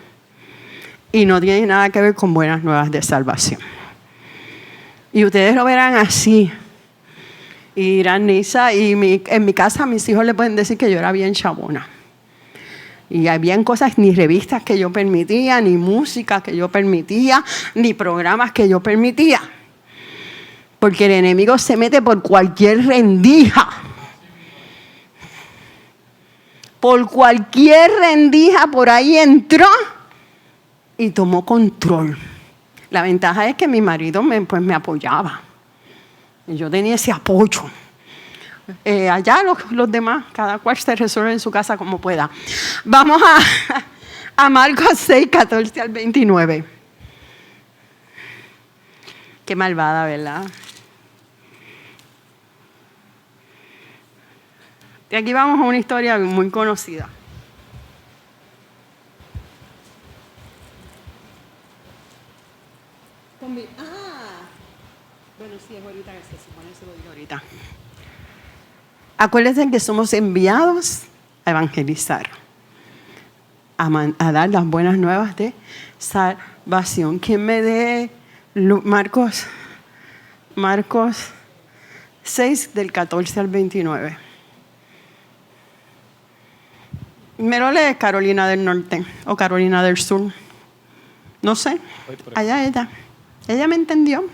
Y no tiene nada que ver con buenas nuevas de salvación. Y ustedes lo verán así. Y dirán, Nisa, y en mi casa mis hijos le pueden decir que yo era bien chabona. Y habían cosas, ni revistas que yo permitía, ni música que yo permitía, ni programas que yo permitía. Porque el enemigo se mete por cualquier rendija. Por cualquier rendija por ahí entró y tomó control. La ventaja es que mi marido me apoyaba. Y yo tenía ese apoyo. Allá los demás, cada cual se resuelve en su casa como pueda. Vamos a Marcos 6, 14 al 29. Qué malvada, ¿verdad? Y aquí vamos a una historia muy conocida. Bueno, sí, es ahorita que se supone que se lo digo ahorita. Acuérdense que somos enviados a evangelizar, a dar las buenas nuevas de salvación. ¿Quién me dé Marcos 6, del 14 al 29? Me lo lee Carolina del Norte o Carolina del Sur. No sé. Allá ella. Ella me entendió.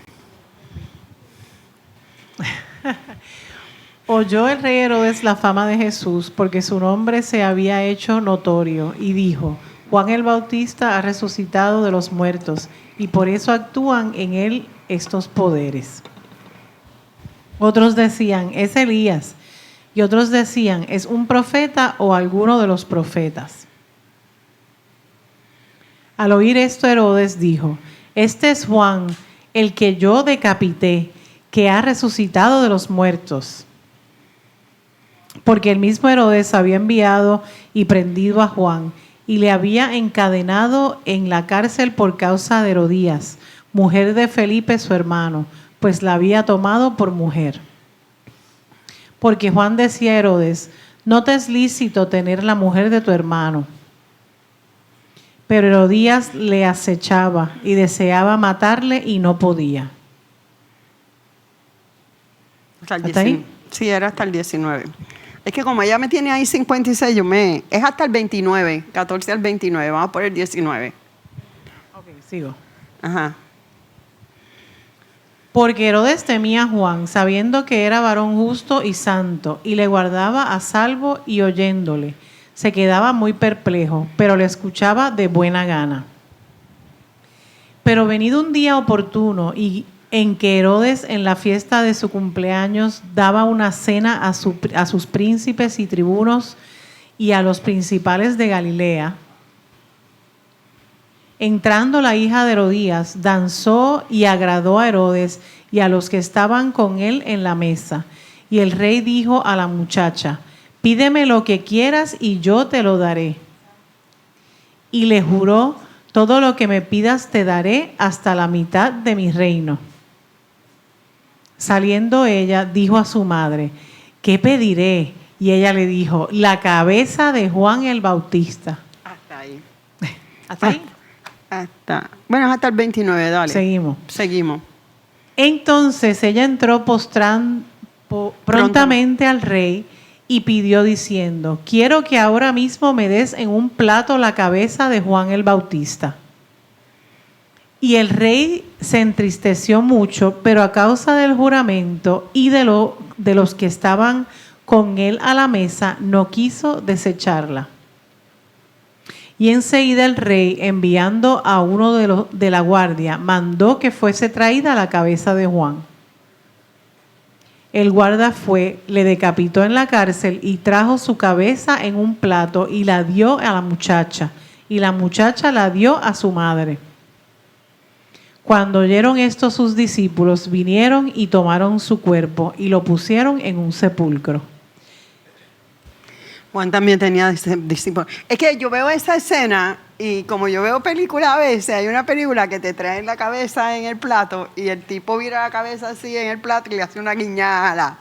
Oyó el rey Herodes la fama de Jesús porque su nombre se había hecho notorio y dijo: Juan el Bautista ha resucitado de los muertos y por eso actúan en él estos poderes. Otros decían: es Elías. Y otros decían: es un profeta o alguno de los profetas. Al oír esto, Herodes dijo: este es Juan, el que yo decapité, que ha resucitado de los muertos. Porque el mismo Herodes había enviado y prendido a Juan y le había encadenado en la cárcel por causa de Herodías, mujer de Felipe su hermano, pues la había tomado por mujer. Porque Juan decía a Herodes: no te es lícito tener la mujer de tu hermano. Pero Herodías le acechaba y deseaba matarle y no podía. ¿Hasta ahí? Sí, era hasta el 19. Es que como ella me tiene ahí 56, es hasta el 29, 14 al 29, vamos por el 19. Ok, sigo. Ajá. Porque Herodes temía a Juan, sabiendo que era varón justo y santo, y le guardaba a salvo, y oyéndole se quedaba muy perplejo, pero le escuchaba de buena gana. Pero venido un día oportuno y en que Herodes en la fiesta de su cumpleaños daba una cena a sus príncipes y tribunos y a los principales de Galilea, entrando la hija de Herodías, danzó y agradó a Herodes y a los que estaban con él en la mesa. Y el rey dijo a la muchacha: pídeme lo que quieras y yo te lo daré. Y le juró: todo lo que me pidas te daré, hasta la mitad de mi reino. Saliendo ella, dijo a su madre: ¿qué pediré? Y ella le dijo: la cabeza de Juan el Bautista. Hasta ahí. ¿Hasta ahí? Bueno, hasta el 29, dale. Seguimos. Entonces ella entró prontamente al rey y pidió diciendo: quiero que ahora mismo me des en un plato la cabeza de Juan el Bautista. Y el rey se entristeció mucho, pero a causa del juramento y de los que estaban con él a la mesa, no quiso desecharla. Y enseguida el rey, enviando a uno de la guardia, mandó que fuese traída la cabeza de Juan. El guarda fue, le decapitó en la cárcel y trajo su cabeza en un plato y la dio a la muchacha, y la muchacha la dio a su madre. Cuando oyeron esto sus discípulos, vinieron y tomaron su cuerpo y lo pusieron en un sepulcro. Juan también tenía discípulos. Es que yo veo esa escena y como yo veo películas a veces, hay una película que te trae la cabeza en el plato y el tipo vira la cabeza así en el plato y le hace una guiñada.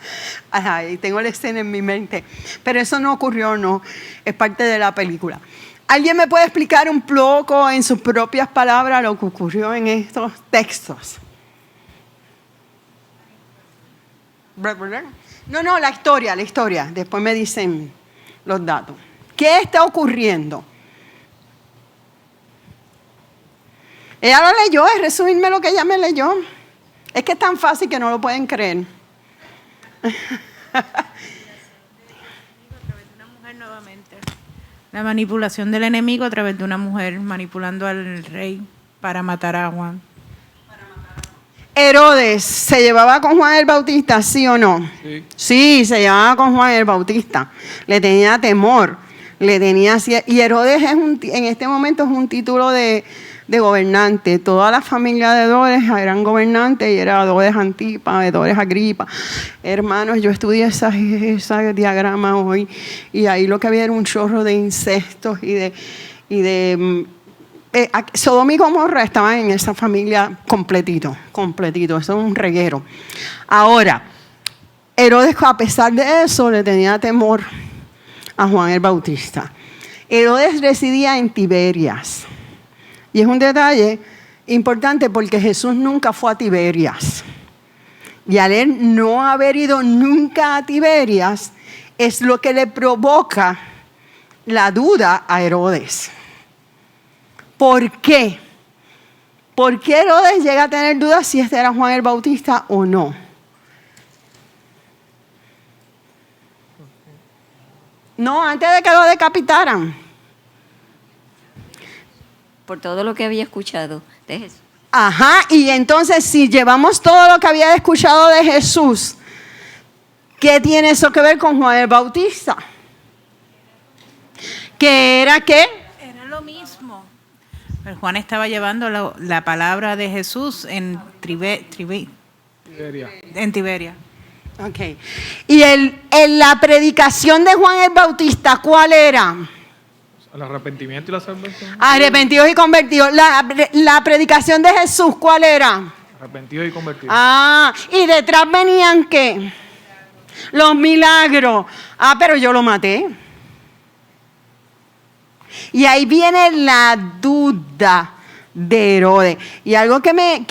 Y tengo la escena en mi mente. Pero eso no ocurrió, no. Es parte de la película. ¿Alguien me puede explicar un poco en sus propias palabras lo que ocurrió en estos textos? No, la historia. Después me dicen los datos. ¿Qué está ocurriendo? Ella lo leyó, es resumirme lo que ella me leyó. Es que es tan fácil que no lo pueden creer. La manipulación del enemigo a través de una mujer manipulando al rey para matar a Juan. Herodes se llevaba con Juan el Bautista, ¿sí o no? Sí. Sí, se llevaba con Juan el Bautista. Le tenía temor. Y Herodes en este momento es un título de gobernante. Toda la familia de Herodes eran gobernantes y era Herodes Antipas, Herodes Agripa. Hermanos, yo estudié ese diagrama hoy y ahí lo que había era un chorro de incestos y de Sodoma y Gomorra estaban en esa familia completito, eso es un reguero. Ahora, Herodes, a pesar de eso, le tenía temor a Juan el Bautista. Herodes residía en Tiberias. Y es un detalle importante porque Jesús nunca fue a Tiberias. Y al él no haber ido nunca a Tiberias, es lo que le provoca la duda a Herodes. ¿Por qué? ¿Por qué Herodes llega a tener dudas si este era Juan el Bautista o no? No, antes de que lo decapitaran. Por todo lo que había escuchado de Jesús. Ajá, y entonces si llevamos todo lo que había escuchado de Jesús, ¿qué tiene eso que ver con Juan el Bautista? ¿Qué era qué? Era lo mismo. Pero Juan estaba llevando la palabra de Jesús en Tiberia. Okay. Y la predicación de Juan el Bautista, ¿cuál era? El arrepentimiento y la salvación. Arrepentidos y convertidos. La predicación de Jesús, ¿cuál era? Arrepentidos y convertidos. Y detrás venían ¿qué? Los milagros. Pero yo lo maté. Y ahí viene la duda de Herodes. Y algo que me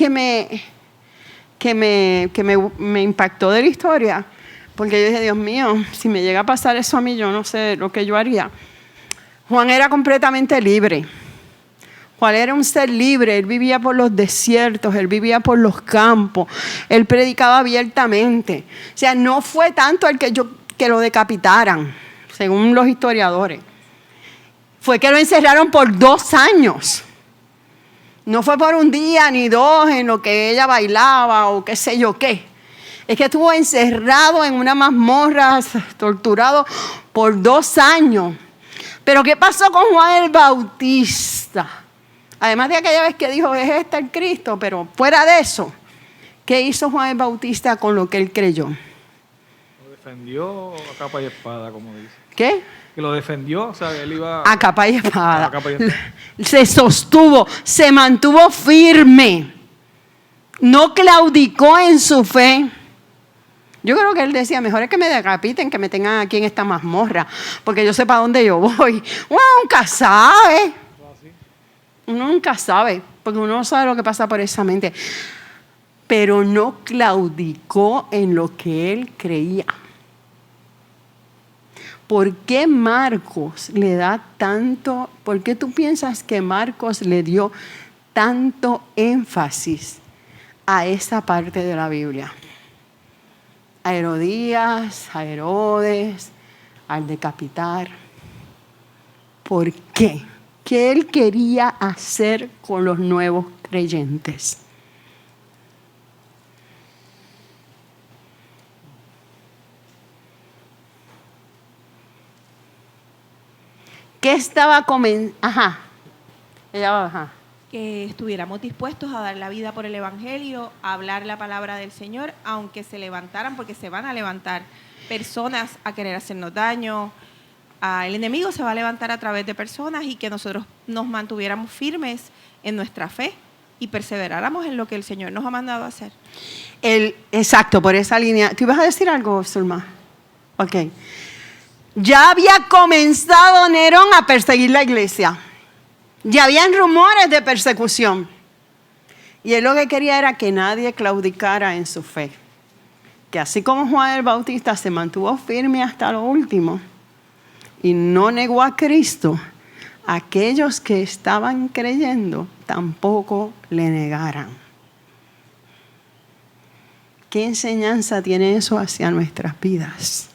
impactó de la historia, porque yo dije, Dios mío, si me llega a pasar eso a mí, yo no sé lo que yo haría. Juan era completamente libre. Juan era un ser libre. Él vivía por los desiertos, él vivía por los campos, él predicaba abiertamente. O sea, no fue tanto el que lo decapitaran, según los historiadores. Fue que lo encerraron por 2 años. No fue por un día ni 2 en lo que ella bailaba o qué sé yo qué. Es que estuvo encerrado en una mazmorra, torturado por 2 años. Pero ¿qué pasó con Juan el Bautista? Además de aquella vez que dijo, es este el Cristo, pero fuera de eso, ¿qué hizo Juan el Bautista con lo que él creyó? Lo defendió a capa y espada, como dice. ¿Qué? Que lo defendió, o sea, él iba... A capa y espada. A capa y espada. Se sostuvo, se mantuvo firme. No claudicó en su fe. Yo creo que él decía, mejor es que me decapiten, que me tengan aquí en esta mazmorra, porque yo sé para dónde yo voy. Uno nunca sabe. Uno nunca sabe, porque uno no sabe lo que pasa por esa mente. Pero no claudicó en lo que él creía. ¿Por qué Marcos le da tanto, por qué tú piensas que Marcos le dio tanto énfasis a esa parte de la Biblia? A Herodías, a Herodes, al decapitar. ¿Por qué? ¿Qué él quería hacer con los nuevos creyentes? ¿Qué estaba comenzando? Ajá. Ella va, ajá. Que estuviéramos dispuestos a dar la vida por el Evangelio, a hablar la palabra del Señor, aunque se levantaran, porque se van a levantar personas a querer hacernos daño. El enemigo se va a levantar a través de personas y que nosotros nos mantuviéramos firmes en nuestra fe y perseveráramos en lo que el Señor nos ha mandado a hacer. Exacto, por esa línea. ¿Tú ibas a decir algo, Zulma? Ok. Ya había comenzado Nerón a perseguir la iglesia. Ya habían rumores de persecución. Y él lo que quería era que nadie claudicara en su fe. Que así como Juan el Bautista se mantuvo firme hasta lo último y no negó a Cristo, aquellos que estaban creyendo tampoco le negaran. ¿Qué enseñanza tiene eso hacia nuestras vidas?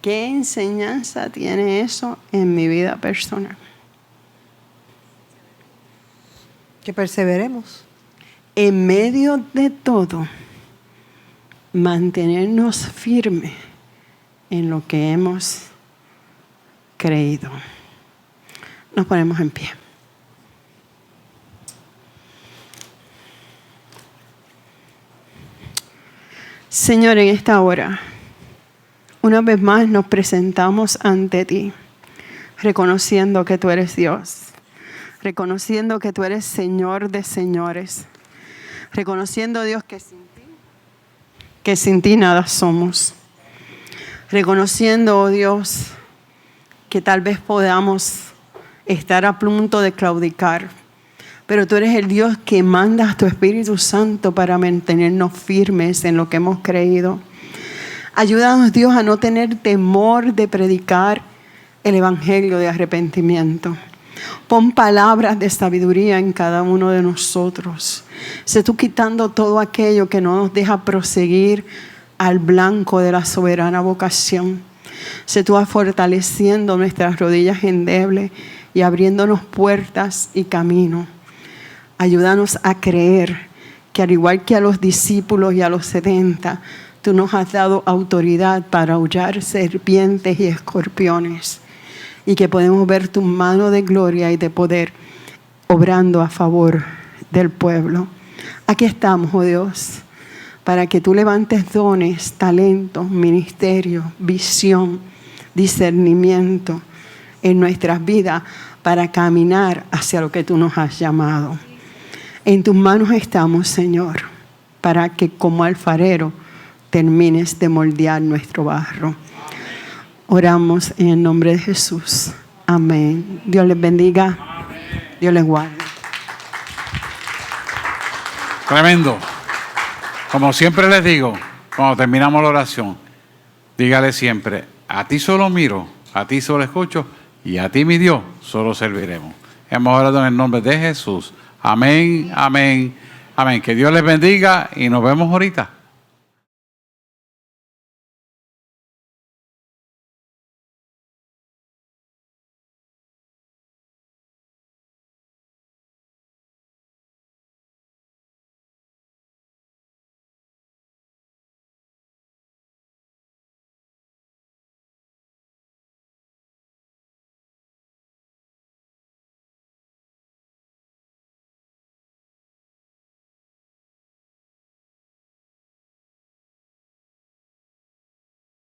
¿Qué enseñanza tiene eso en mi vida personal? Que perseveremos. En medio de todo, mantenernos firmes en lo que hemos creído. Nos ponemos en pie. Señor, en esta hora, una vez más nos presentamos ante ti, reconociendo que tú eres Dios, reconociendo que tú eres Señor de señores, reconociendo, Dios, que sin ti nada somos, reconociendo, oh Dios, que tal vez podamos estar a punto de claudicar, pero tú eres el Dios que manda a tu Espíritu Santo para mantenernos firmes en lo que hemos creído. Ayúdanos, Dios, a no tener temor de predicar el evangelio de arrepentimiento. Pon palabras de sabiduría en cada uno de nosotros. Sé tú quitando todo aquello que no nos deja proseguir al blanco de la soberana vocación. Sé tú fortaleciendo nuestras rodillas endebles y abriéndonos puertas y camino. Ayúdanos a creer que al igual que a los discípulos y a los 70, tú nos has dado autoridad para aullar serpientes y escorpiones y que podemos ver tu mano de gloria y de poder obrando a favor del pueblo. Aquí estamos, oh Dios, para que tú levantes dones, talentos, ministerios, visión, discernimiento en nuestras vidas para caminar hacia lo que tú nos has llamado. En tus manos estamos, Señor, para que como alfarero termines de moldear nuestro barro. Oramos en el nombre de Jesús. Amén. Dios les bendiga. Dios les guarde. Tremendo. Como siempre les digo, cuando terminamos la oración, dígale siempre, a ti solo miro, a ti solo escucho y a ti, mi Dios, solo serviremos. Hemos orado en el nombre de Jesús. Amén, amén, amén. Que Dios les bendiga y nos vemos ahorita.